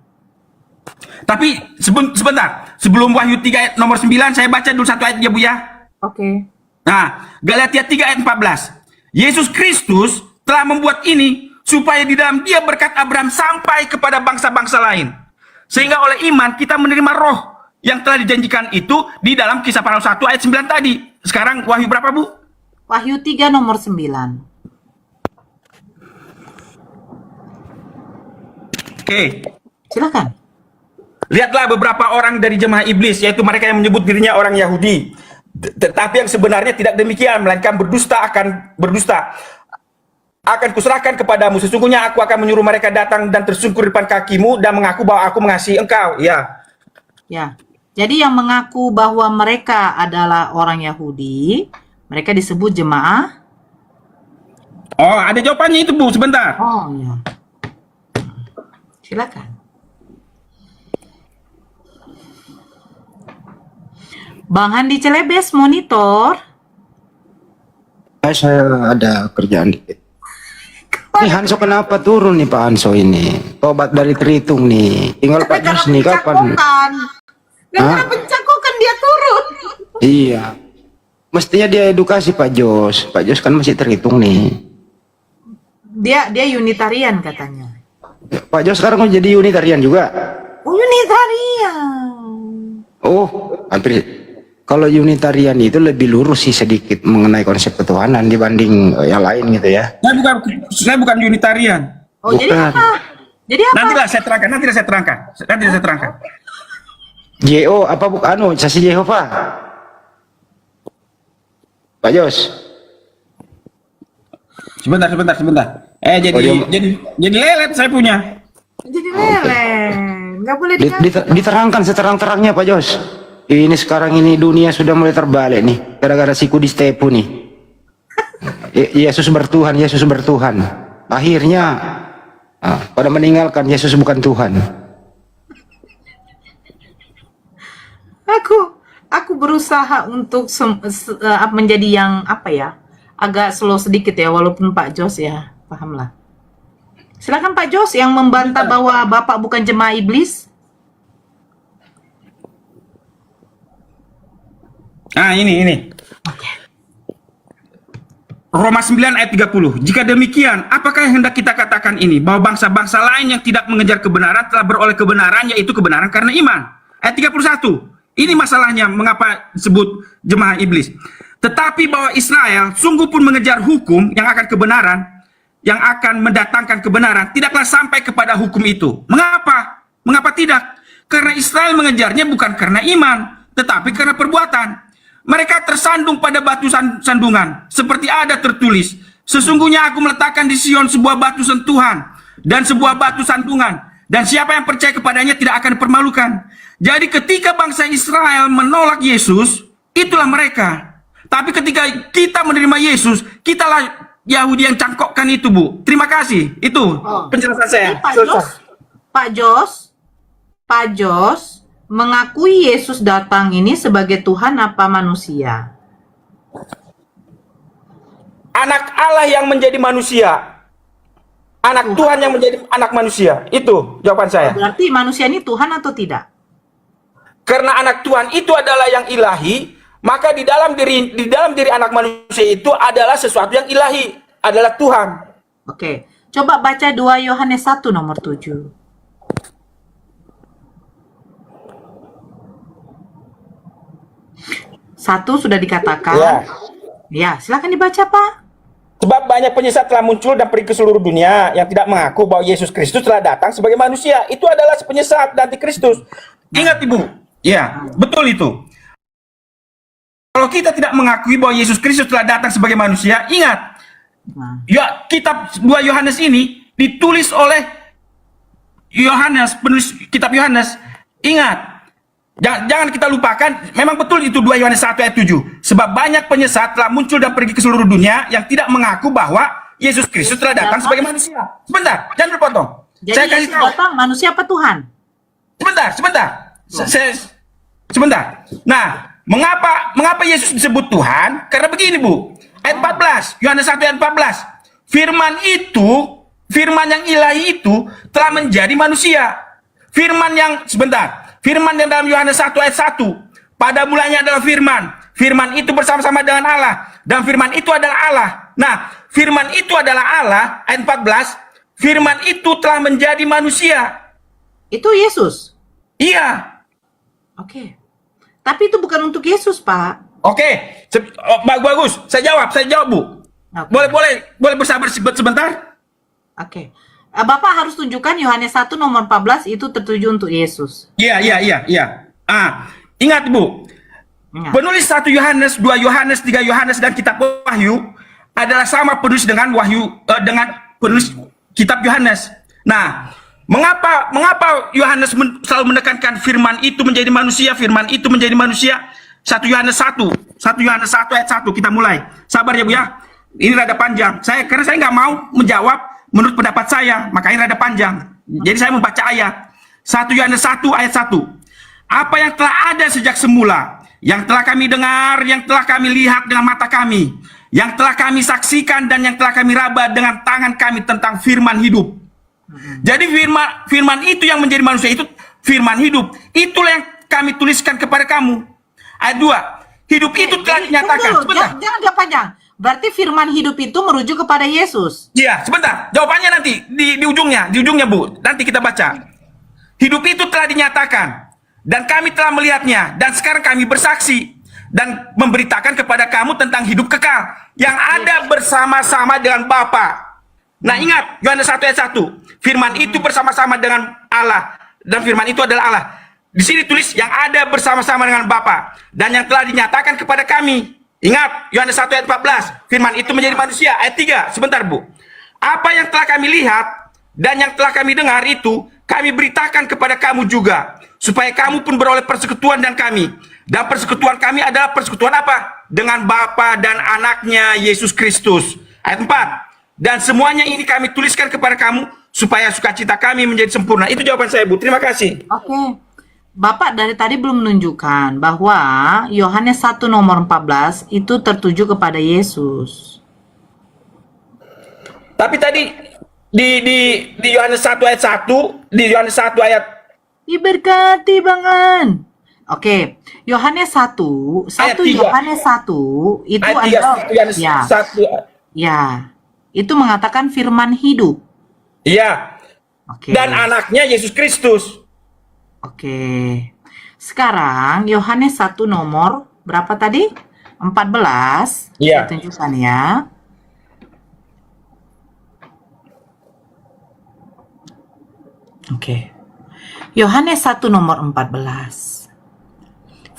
Tapi sebentar, sebelum Wahyu 3 ayat nomor 9, saya baca dulu satu ayat ya, Bu ya. Oke. Nah, Galatia 3 ayat 14. Yesus Kristus telah membuat ini supaya di dalam Dia berkat Abraham sampai kepada bangsa-bangsa lain. Sehingga oleh iman kita menerima roh yang telah dijanjikan itu di dalam Kisah Para Rasul 1 ayat 9 tadi. Sekarang Wahyu berapa, Bu? Wahyu 3 nomor 9. Oke. Silakan. Lihatlah beberapa orang dari jemaah iblis, yaitu mereka yang menyebut dirinya orang Yahudi. Tetapi yang sebenarnya tidak demikian, melainkan berdusta. Akan kuserahkan kepadamu, sesungguhnya aku akan menyuruh mereka datang dan tersungkur di depan kakimu dan mengaku bahwa aku mengasihi engkau. Ya. Ya. Jadi yang mengaku bahwa mereka adalah orang Yahudi, mereka disebut jemaah. Oh, ada jawabannya itu, Bu, sebentar. Oh, ya. Silakan. Bang Handi Celebes monitor. Saya ada kerjaan dikit. Ini Hanso kenapa turun nih Pak Hanso ini? Tobat dari Tritung nih. Tinggal Pak Jos nih kapan? Karena pencakokan dia turun. Iya. Mestinya dia edukasi Pak Jos. Pak Jos kan masih Tritung nih. Dia Unitarian katanya. Pak Jos sekarang mau jadi Unitarian juga? Oh, Unitarian. Oh, hampir. Kalau Unitarian itu lebih lurus sih sedikit mengenai konsep ketuhanan dibanding yang lain gitu ya. Saya bukan Unitarian. Oh, jadi Bukan. apa? Jadi apa? Nantilah saya terangkan. JO apa bukan? Saksi Yehova. Pak Jos. Sebentar. Jadi lelet saya punya. Jadi lele. Nggak boleh dikasih. Diterangkan seterang-terangnya Pak Jos. Ini sekarang ini dunia sudah mulai terbalik nih gara-gara si Kudis Tepu nih. Yesus bertuhan. Akhirnya pada meninggalkan Yesus bukan Tuhan. Aku berusaha untuk menjadi yang apa ya? Agak slow sedikit ya, walaupun Pak Jos ya, pahamlah. Silakan Pak Jos yang membantah bahwa Bapak bukan jemaah iblis. Ini. Roma 9 ayat 30. Jika demikian, apakah yang hendak kita katakan ini? Bahwa bangsa-bangsa lain yang tidak mengejar kebenaran telah beroleh kebenaran, yaitu kebenaran karena iman. Ayat 31. Ini masalahnya mengapa disebut jemaah iblis. Tetapi bahwa Israel sungguh pun mengejar hukum yang akan kebenaran, yang akan mendatangkan kebenaran, tidaklah sampai kepada hukum itu. Mengapa? Mengapa tidak? Karena Israel mengejarnya bukan karena iman, tetapi karena perbuatan. Mereka tersandung pada batu sandungan, seperti ada tertulis, sesungguhnya aku meletakkan di Sion sebuah batu sentuhan dan sebuah batu sandungan, dan siapa yang percaya kepadanya tidak akan dipermalukan. Jadi ketika bangsa Israel menolak Yesus, itulah mereka. Tapi ketika kita menerima Yesus, kitalah Yahudi yang cangkokkan itu, Bu. Terima kasih. Itu penjelasan saya. Pak Jos mengakui Yesus datang ini sebagai Tuhan apa manusia? Anak Allah yang menjadi manusia. Anak Tuhan yang menjadi anak manusia. Itu jawaban saya. Berarti manusia ini Tuhan atau tidak? Karena anak Tuhan itu adalah yang ilahi, maka di dalam diri anak manusia itu adalah sesuatu yang ilahi, adalah Tuhan. Oke. Coba baca 2 Yohanes 1 nomor 7. Satu sudah dikatakan. Ya. Ya, silakan dibaca, Pak. Sebab banyak penyesat telah muncul dan pergi ke seluruh dunia yang tidak mengaku bahwa Yesus Kristus telah datang sebagai manusia. Itu adalah penyesat dan antikristus. Ingat Ibu, ya, betul itu. Kalau kita tidak mengakui bahwa Yesus Kristus telah datang sebagai manusia, ingat, ya, kitab 2 Yohanes ini ditulis oleh Yohanes, penulis kitab Yohanes. Ingat, jangan kita lupakan, memang betul itu 2 Yohanes 1 ayat 7. Sebab banyak penyesat telah muncul dan pergi ke seluruh dunia yang tidak mengaku bahwa Yesus Kristus telah datang sebagai manusia. Sebentar, jangan berpotong. Jadi Saya kasih Yesus tahu. datang manusia apa Tuhan? Sebentar. Nah, mengapa Yesus disebut Tuhan? Karena begini, Bu. Ayat 14, Yohanes 1 ayat 14. Firman yang ilahi itu telah menjadi manusia. Firman yang dalam Yohanes 1 ayat 1. Pada mulanya adalah firman. Firman itu bersama-sama dengan Allah. Dan firman itu adalah Allah. Nah, firman itu adalah Allah, ayat 14. Firman itu telah menjadi manusia. Itu Yesus. Iya. Oke. Tapi itu bukan untuk Yesus, Pak. Oke. Bagus. Saya jawab, Bu. Oke. Boleh bersabar sebentar? Oke. Bapak harus tunjukkan Yohanes 1 nomor 14 itu tertuju untuk Yesus. Iya. Ingat, Bu. Ingat. Penulis 1 Yohanes, 2 Yohanes, 3 Yohanes dan kitab Wahyu adalah sama penulis dengan dengan penulis kitab Yohanes. Nah, mengapa Yohanes selalu menekankan firman itu menjadi manusia, firman itu menjadi manusia? 1 Yohanes 1 ayat 1, kita mulai. Sabar ya, Bu ya. Ini rada panjang. Karena saya nggak mau menjawab menurut pendapat saya, makanya rada panjang. Jadi saya membaca ayat. 1 Yohanes 1 ayat 1. Apa yang telah ada sejak semula, yang telah kami dengar, yang telah kami lihat dengan mata kami, yang telah kami saksikan dan yang telah kami raba dengan tangan kami tentang firman hidup. Jadi firman itu yang menjadi manusia itu firman hidup. Itulah yang kami tuliskan kepada kamu. Ayat 2. Hidup itu telah dinyatakan. Jangan panjang. Berarti firman hidup itu merujuk kepada Yesus. Iya, sebentar. Jawabannya nanti di ujungnya, Bu. Nanti kita baca. Hidup itu telah dinyatakan dan kami telah melihatnya dan sekarang kami bersaksi dan memberitakan kepada kamu tentang hidup kekal yang ada bersama-sama dengan Bapa. Nah, ingat Yohanes 1 ayat 1. Firman itu bersama-sama dengan Allah dan firman itu adalah Allah. Di sini tulis yang ada bersama-sama dengan Bapa dan yang telah dinyatakan kepada kami. Ingat Yohanes 1 ayat 14. Firman itu menjadi manusia. Ayat 3. Sebentar, Bu. Apa yang telah kami lihat dan yang telah kami dengar itu kami beritakan kepada kamu juga, supaya kamu pun beroleh persekutuan dan kami. Dan persekutuan kami adalah persekutuan apa? Dengan Bapa dan anaknya Yesus Kristus. Ayat 4. Dan semuanya ini kami tuliskan kepada kamu supaya sukacita kami menjadi sempurna. Itu jawaban saya, Bu. Terima kasih. Oke. Bapak dari tadi belum menunjukkan bahwa Yohanes 1 nomor 14 itu tertuju kepada Yesus. Tapi tadi di Yohanes 1 ayat 1, di Yohanes 1 ayat Diberkati Bang An. Oke, Yohanes 1 Ayat 3. Yohanes 1 itu ayat 3, adalah Yohanes ya, 1. ya. Itu mengatakan firman hidup. Iya. Oke. Dan anaknya Yesus Kristus. Oke. Sekarang Yohanes 1 nomor berapa tadi? 14. Iya. Saya tunjukkan ya. Oke. Yohanes 1 nomor 14.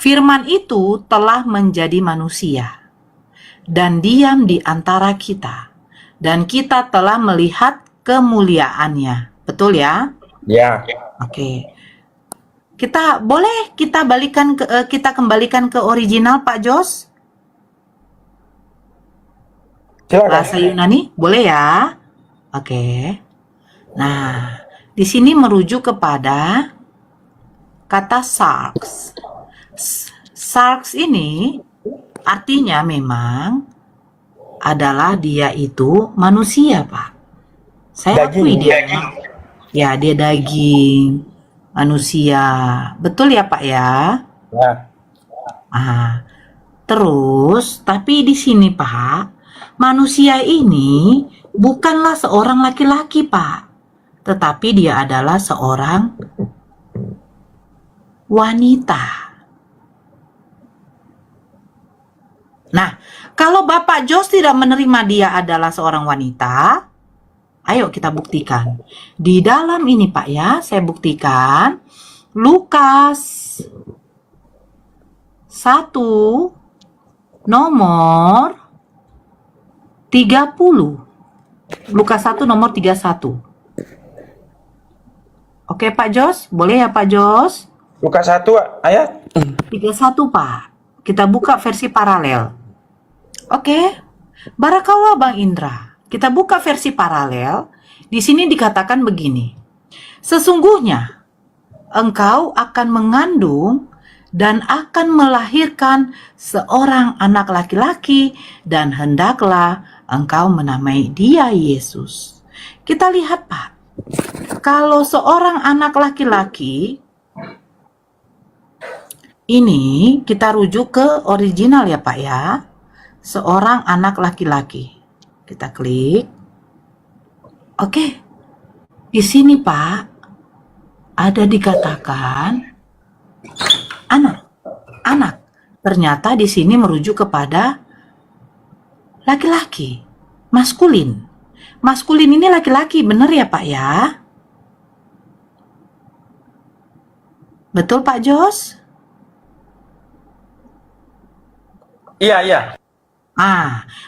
Firman itu telah menjadi manusia dan diam di antara kita, dan kita telah melihat kemuliaannya. Betul ya? Ya. Oke. Kita kembalikan ke original Pak Jos? Bahasa Yunani boleh ya? Oke. Nah, di sini merujuk kepada kata sarx. Sarx ini artinya memang adalah dia itu manusia, Pak. Saya akui Daging. dia. Ya, dia daging manusia. Betul ya, Pak ya? Ya. Ah, terus, tapi di sini, Pak, manusia ini bukanlah seorang laki-laki, Pak. Tetapi dia adalah seorang wanita. Nah, kalau Bapak Jos tidak menerima dia adalah seorang wanita, ayo kita buktikan. Di dalam ini, Pak ya, saya buktikan. Lukas 1 nomor 30. Lukas 1 nomor 31. Oke Pak Jos, boleh ya Pak Jos? Lukas 1 ayat. 31 Pak. Kita buka versi paralel. Oke. Barakallah Bang Indra. Kita buka versi paralel. Di sini dikatakan begini. Sesungguhnya engkau akan mengandung dan akan melahirkan seorang anak laki-laki dan hendaklah engkau menamai dia Yesus. Kita lihat Pak. Kalau seorang anak laki-laki ini kita rujuk ke original ya Pak ya. Seorang anak laki-laki. Kita klik. Oke. Di sini Pak ada dikatakan anak. Ternyata di sini merujuk kepada laki-laki, maskulin. Maskulin ini laki-laki, benar ya Pak ya? Betul Pak Jos? Iya.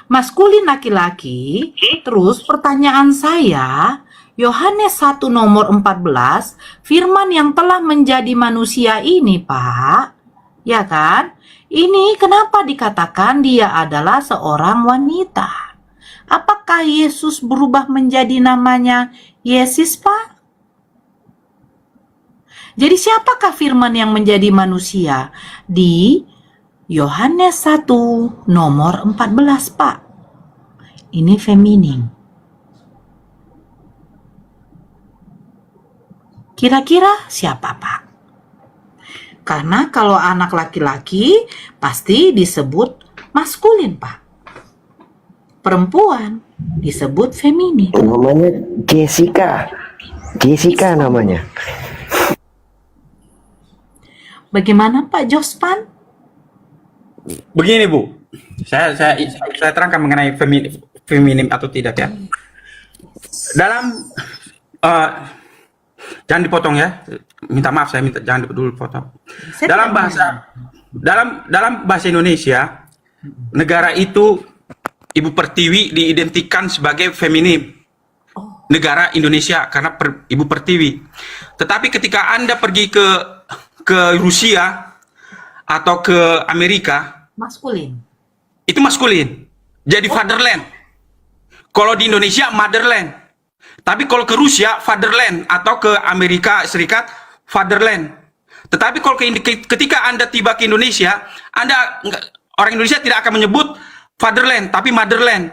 Maskulin laki-laki. Terus pertanyaan saya, Yohanes 1 nomor 14, firman yang telah menjadi manusia ini, Pak. Ya kan? Ini kenapa dikatakan dia adalah seorang wanita? Apakah Yesus berubah menjadi namanya Yesus, Pak? Jadi siapakah firman yang menjadi manusia di Yohanes 1 nomor 14, Pak? Ini feminim. Kira-kira siapa, Pak? Karena kalau anak laki-laki pasti disebut maskulin, Pak. Perempuan disebut feminim. Namanya Jessica. Jessica namanya. Bagaimana Pak Jospan? Begini Bu, saya terangkan mengenai feminim atau tidak ya. Dalam jangan dipotong ya, minta maaf saya minta jangan dulu potong. Dalam bahasa Indonesia, negara itu Ibu Pertiwi diidentikan sebagai feminim. Negara Indonesia karena Ibu Pertiwi. Tetapi ketika Anda pergi ke Rusia atau ke Amerika, Maskulin. itu maskulin. Jadi fatherland. Kalau di Indonesia motherland. Tapi kalau ke Rusia fatherland atau ke Amerika Serikat fatherland. Tetapi kalau ketika Anda tiba ke Indonesia, orang Indonesia tidak akan menyebut fatherland tapi motherland.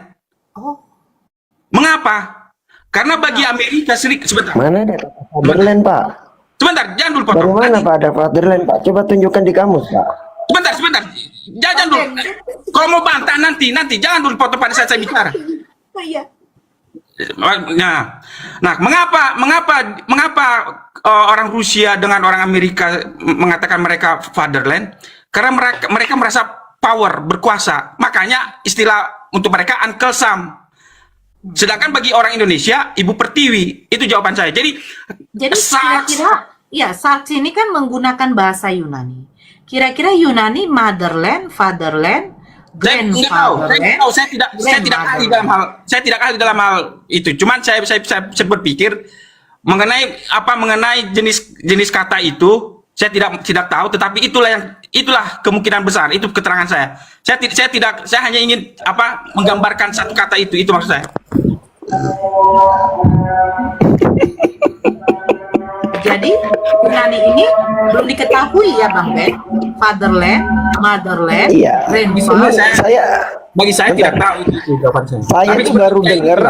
Mengapa? Karena bagi Amerika Serikat sebentar. Mana ada fatherland, Pak? Sebentar, jangan dulu potong. Dari mana Pak ada fatherland, Pak? Coba tunjukkan di kamus, Pak. Sebentar. Jangan dulu. Kalau mau bantah nanti jangan dulu potong pada saat saya bicara. Nah, mengapa orang Rusia dengan orang Amerika mengatakan mereka fatherland? Karena mereka merasa power, berkuasa. Makanya istilah untuk mereka Uncle Sam. Sedangkan bagi orang Indonesia Ibu Pertiwi. Itu jawaban saya. Jadi kira-kira ya saksi ini kan menggunakan bahasa Yunani. Kira-kira Yunani motherland, fatherland, grandfatherland. Saya tidak ahli dalam hal itu. Cuman saya berpikir mengenai jenis kata itu saya tidak tahu, tetapi itulah kemungkinan besar, itu keterangan saya. Saya hanya ingin menggambarkan satu kata itu maksud saya. Jadi Yunani ini belum diketahui ya Bang Ben, fatherland, motherland, Iya. grandfather. Bagi saya Tidak tahu itu jawaban saya. Saya itu baru dengar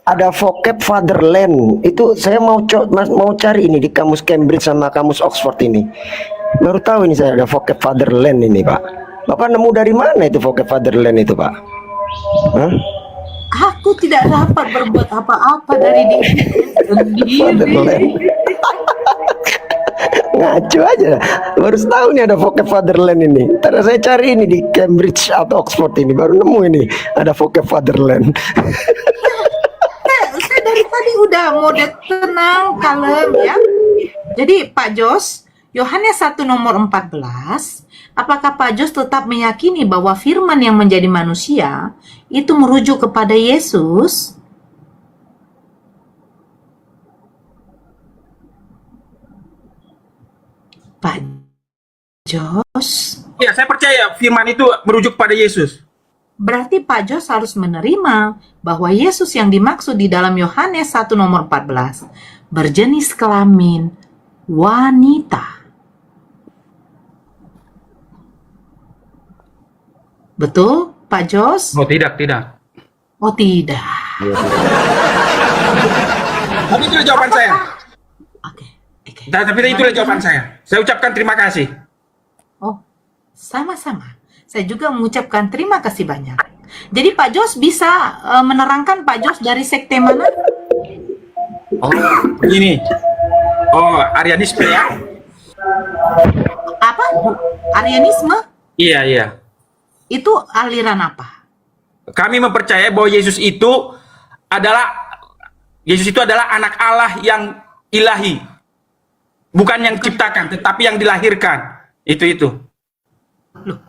ada vocab fatherland. Itu saya mau cari ini di kamus Cambridge sama kamus Oxford ini. Baru tahu ini saya ada vocab fatherland ini, Pak. Bapak nemu dari mana itu vocab fatherland itu, Pak? Hah? Aku tidak dapat berbuat apa-apa dari diri sendiri. Fatherland. Ngaco aja. Baru tahu nih ada vocab fatherland ini. Tadi saya cari ini di Cambridge atau Oxford ini, baru nemu ini ada vocab fatherland. Saya dari tadi udah mode tenang, kalem ya. Jadi Pak Jos, Yohanes 1 nomor 14, apakah Pak Jos tetap meyakini bahwa firman yang menjadi manusia itu merujuk kepada Yesus? Pak Jos, Ya, saya percaya firman itu merujuk pada Yesus. berarti Pak Jos harus menerima bahwa Yesus yang dimaksud di dalam Yohanes 1 nomor 14 berjenis kelamin wanita. Betul, Pak Jos? Oh, tidak, tidak. Oh, tidak. Tapi itulah jawaban saya. Oke. Tapi itulah jawaban saya. Saya ucapkan terima kasih. Oh, sama-sama. Saya juga mengucapkan terima kasih banyak. Jadi Pak Jos bisa menerangkan Pak Jos dari sekte mana? Oh, begini. Oh, Arianisme ya? Apa? Arianisme? Iya, iya. Itu aliran apa? Kami mempercayai bahwa Yesus itu adalah anak Allah yang ilahi. Bukan yang ciptakan, tetapi yang dilahirkan. Itu. Loh,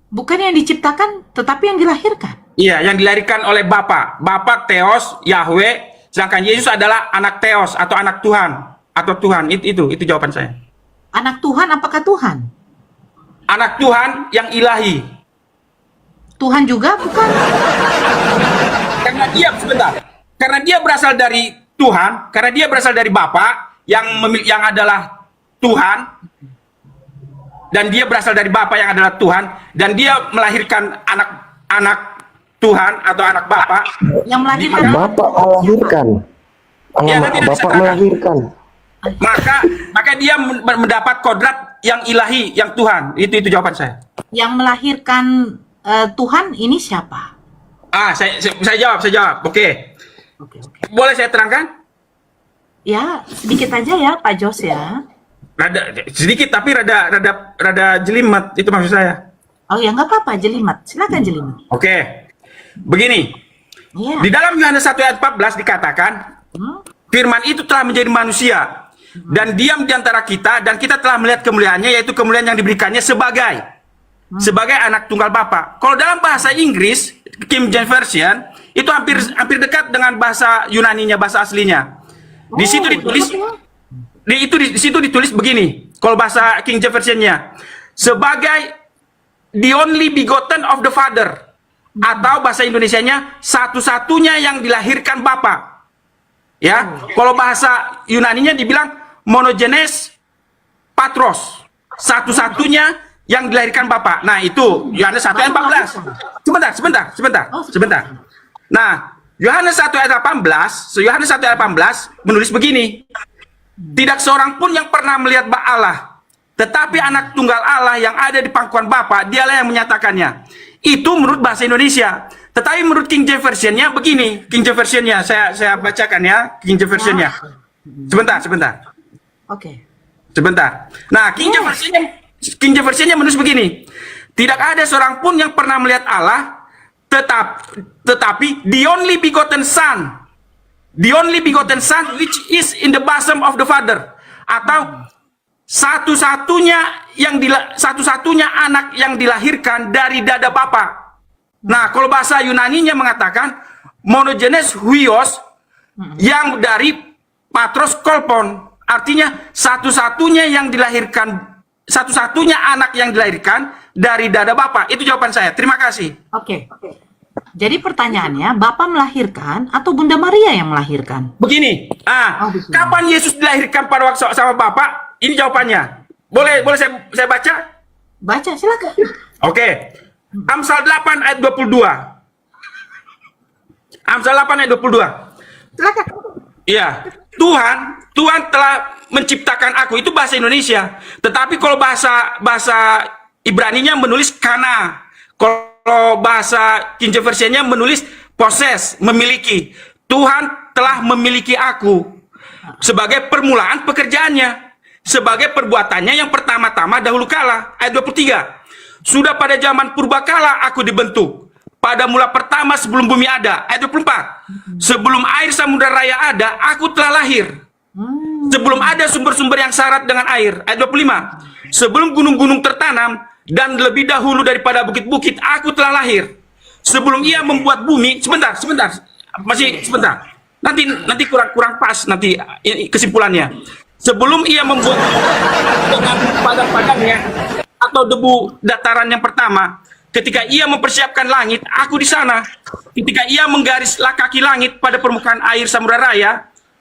bukan yang diciptakan, tetapi yang dilahirkan. Iya, yang dilahirkan oleh Bapa. Bapa Theos, Yahweh, sedangkan Yesus adalah anak Theos atau anak Tuhan atau Tuhan. Itu jawaban saya. Anak Tuhan apakah Tuhan? Anak Tuhan yang ilahi. Tuhan juga bukan? Karena dia berasal dari Tuhan, karena dia berasal dari Bapa yang adalah Tuhan, dan dia berasal dari Bapa yang adalah Tuhan, dan dia melahirkan anak Tuhan atau anak Bapa. Yang melahirkan Bapak melahirkan. Ya, nanti Bapak disatakan. melahirkan. Maka dia mendapat kodrat yang ilahi, yang Tuhan. Itu jawaban saya. yang melahirkan Tuhan ini siapa? Saya jawab. Oke. Oke. Boleh saya terangkan? Ya, sedikit aja ya Pak Jos ya. Sedikit tapi rada jelimet, itu maksud saya. Oh ya, nggak apa-apa, jelimet. Silakan jelimet. Oke. Begini. Iya. Di dalam Yohanes 1 ayat 14 dikatakan, firman itu telah menjadi manusia dan diam di antara kita, dan kita telah melihat kemuliaannya, yaitu kemuliaan yang diberikannya sebagai anak tunggal Bapa. Kalau dalam bahasa Inggris, King James Version, itu hampir dekat dengan bahasa Yunaninya, bahasa aslinya. Di situ ditulis di situ ditulis begini. Kalau bahasa King James Version-nya, sebagai the only begotten of the Father, atau bahasa Indonesianya satu-satunya yang dilahirkan Bapa. Ya, kalau bahasa Yunaninya dibilang monogenes patros, satu-satunya yang dilahirkan Bapa. Nah, itu Yohanes 1 ayat 14. Sebentar. Nah, Yohanes 1 ayat 18, Yohanes 1 ayat 18 menulis begini. Tidak seorang pun yang pernah melihat Allah, tetapi anak tunggal Allah yang ada di pangkuan Bapa, dialah yang menyatakannya. Itu menurut bahasa Indonesia. Tetapi menurut King James Version-nya begini. King James Version-nya saya bacakan ya, King James Version-nya. Sebentar. Oke. Sebentar. Nah, King James Version-nya menulis begini. Tidak ada seorang pun yang pernah melihat Allah, tetapi the only begotten Son, which is in the bosom of the Father, atau satu-satunya anak yang dilahirkan dari dada Bapa. Nah, kalau bahasa Yunaninya mengatakan monogenes huios, yang dari patros kolpon, artinya satu-satunya anak yang dilahirkan dari dada Bapa. Itu jawaban saya. Terima kasih. Oke. Jadi pertanyaannya, Bapak melahirkan atau Bunda Maria yang melahirkan? Begini. begini. Kapan Yesus dilahirkan pada waktu sama Bapak? Ini jawabannya. Boleh saya baca? Baca, silakan. Oke. Amsal 8 ayat 22. Amsal 8 ayat 22. Silakan. Iya, Tuhan telah menciptakan aku, itu bahasa Indonesia. Tetapi kalau bahasa Ibraninya menulis kana. Kalau bahasa King James Version-nya menulis possess, memiliki. Tuhan telah memiliki aku sebagai permulaan pekerjaannya, sebagai perbuatannya yang pertama-tama dahulu kala. Ayat 23. Sudah pada zaman purbakala aku dibentuk. Pada mula pertama sebelum bumi ada. Ayat 24. Sebelum air samudera raya ada, aku telah lahir. Sebelum ada sumber-sumber yang syarat dengan air. Ayat 25. Sebelum gunung-gunung tertanam dan lebih dahulu daripada bukit-bukit, aku telah lahir. Sebelum ia membuat bumi, sebentar. Masih sebentar. Nanti kurang pas nanti kesimpulannya. Sebelum ia membuat dengan padang-padangnya atau debu dataran yang pertama, ketika ia mempersiapkan langit, aku di sana. Ketika ia menggarislah kaki langit pada permukaan air samudera raya,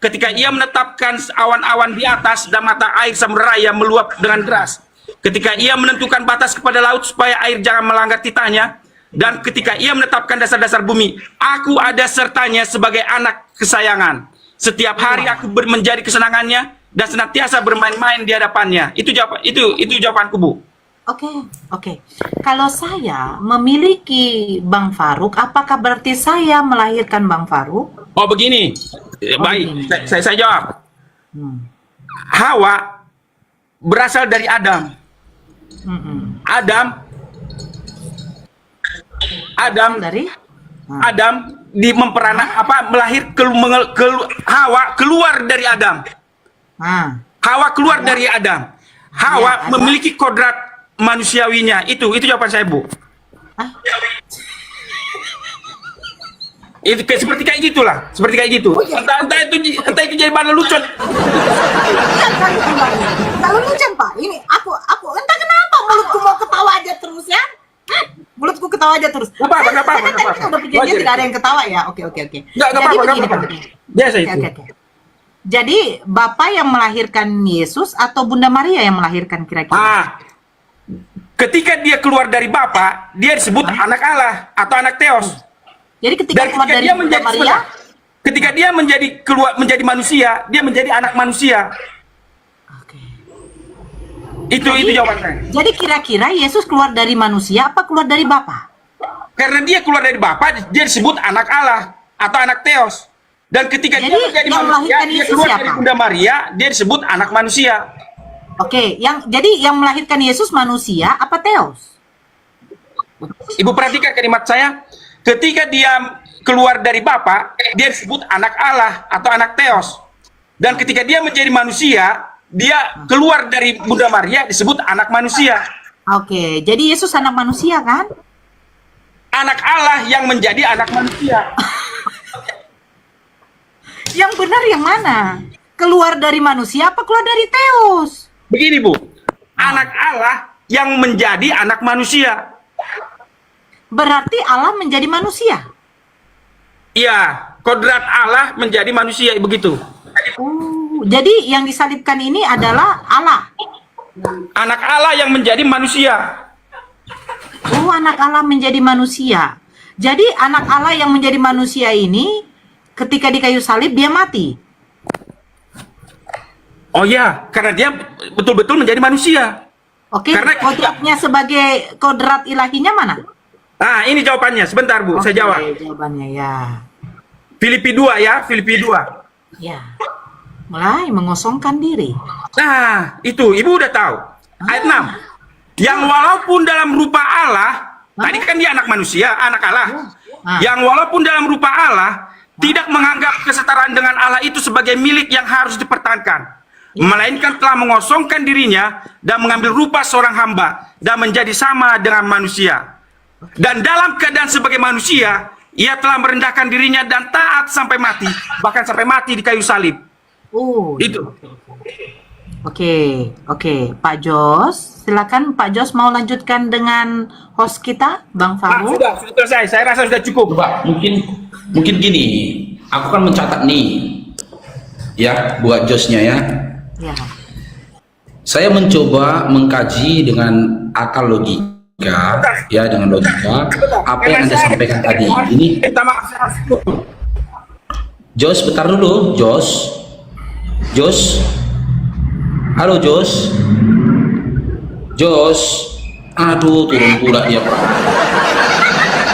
ketika ia menetapkan awan-awan di atas dan mata air samudera raya meluap dengan deras, ketika ia menentukan batas kepada laut supaya air jangan melanggar titahnya, dan ketika ia menetapkan dasar-dasar bumi, aku ada sertanya sebagai anak kesayangan. Setiap hari aku menjadi kesenangannya dan senantiasa bermain-main di hadapannya. Itu jawabanku, Bu. Oke. Kalau saya memiliki Bang Faruk, apakah berarti saya melahirkan Bang Faruk? Oh begini, baik, begini. saya jawab. Hawa berasal dari Adam. Adam Hawa keluar dari Adam. Hawa keluar dari Adam. Hawa memiliki kodrat manusiawinya. Itu jawaban saya, Bu. Itu seperti kayak gitulah, seperti kayak gitu. Entah itu jadi bahan lelucon. Kalau lucu Pak, ini aku entah kenapa mulutku mau ketawa aja terus ya. Mulutku ketawa aja terus. Nggak apa-apa. Kita udah perjanjian tidak ada yang ketawa ya. Oke. Nggak apa-apa. Biasa itu. Oke. Jadi Bapak yang melahirkan Yesus atau Bunda Maria yang melahirkan kira-kira? Ketika dia keluar dari Bapa, dia disebut anak Allah atau anak Theos. Jadi ketika keluar dari Bunda Maria, ketika dia menjadi manusia, dia menjadi anak manusia. Itu jawaban saya. Jadi kira-kira Yesus keluar dari manusia apa keluar dari Bapa? Karena dia keluar dari Bapa, dia disebut anak Allah atau anak Theos. Dan ketika Jadi, dia menjadi yang manusia, melahirkan dia Yesus keluar siapa? dari Bunda Maria, dia disebut anak manusia. Oke, jadi yang melahirkan Yesus manusia apa Theos? Ibu perhatikan kalimat saya. Ketika dia keluar dari Bapa, dia disebut anak Allah atau anak Theos. Dan ketika dia menjadi manusia, dia keluar dari Bunda Maria disebut anak manusia. Oke, jadi Yesus anak manusia kan? Anak Allah yang menjadi anak manusia. Yang benar yang mana? Keluar dari manusia apa keluar dari Theos? Begini, Bu. Anak Allah yang menjadi anak manusia. Berarti Allah menjadi manusia. Iya, kodrat Allah menjadi manusia, begitu. Jadi yang disalibkan ini adalah Allah. Anak Allah yang menjadi manusia. Anak Allah menjadi manusia. Jadi anak Allah yang menjadi manusia ini ketika di kayu salib dia mati. Oh ya, karena dia betul-betul menjadi manusia. Oke, Karena kodratnya sebagai kodrat ilahinya mana? Nah, ini jawabannya. Sebentar, Bu, saya jawab. Jawabannya ya. Filipi 2 ya, Filipi 2. Ya. Mulai mengosongkan diri. Nah, itu Ibu udah tahu. Ayat 6. Yang walaupun dalam rupa Allah, tadi kan dia anak manusia, anak Allah. Yang walaupun dalam rupa Allah, tidak menganggap kesetaraan dengan Allah itu sebagai milik yang harus dipertahankan. Melainkan telah mengosongkan dirinya dan mengambil rupa seorang hamba dan menjadi sama dengan manusia. Dan dalam keadaan sebagai manusia, ia telah merendahkan dirinya dan taat sampai mati, bahkan sampai mati di kayu salib. Itu. Oke, Pak Jos, silakan Pak Jos mau lanjutkan dengan host kita, Bang Faruk. Sudah selesai. Saya rasa sudah cukup. Pak, mungkin gini, aku kan mencatat nih, ya, buat Josnya ya. Ya. Saya mencoba mengkaji dengan akal logika, ya, dengan logika apa yang Anda sampaikan tadi. Ini Jos, bentar dulu, Jos. Jos. Halo, Jos. Jos. Aduh, turun pula dia, Pak.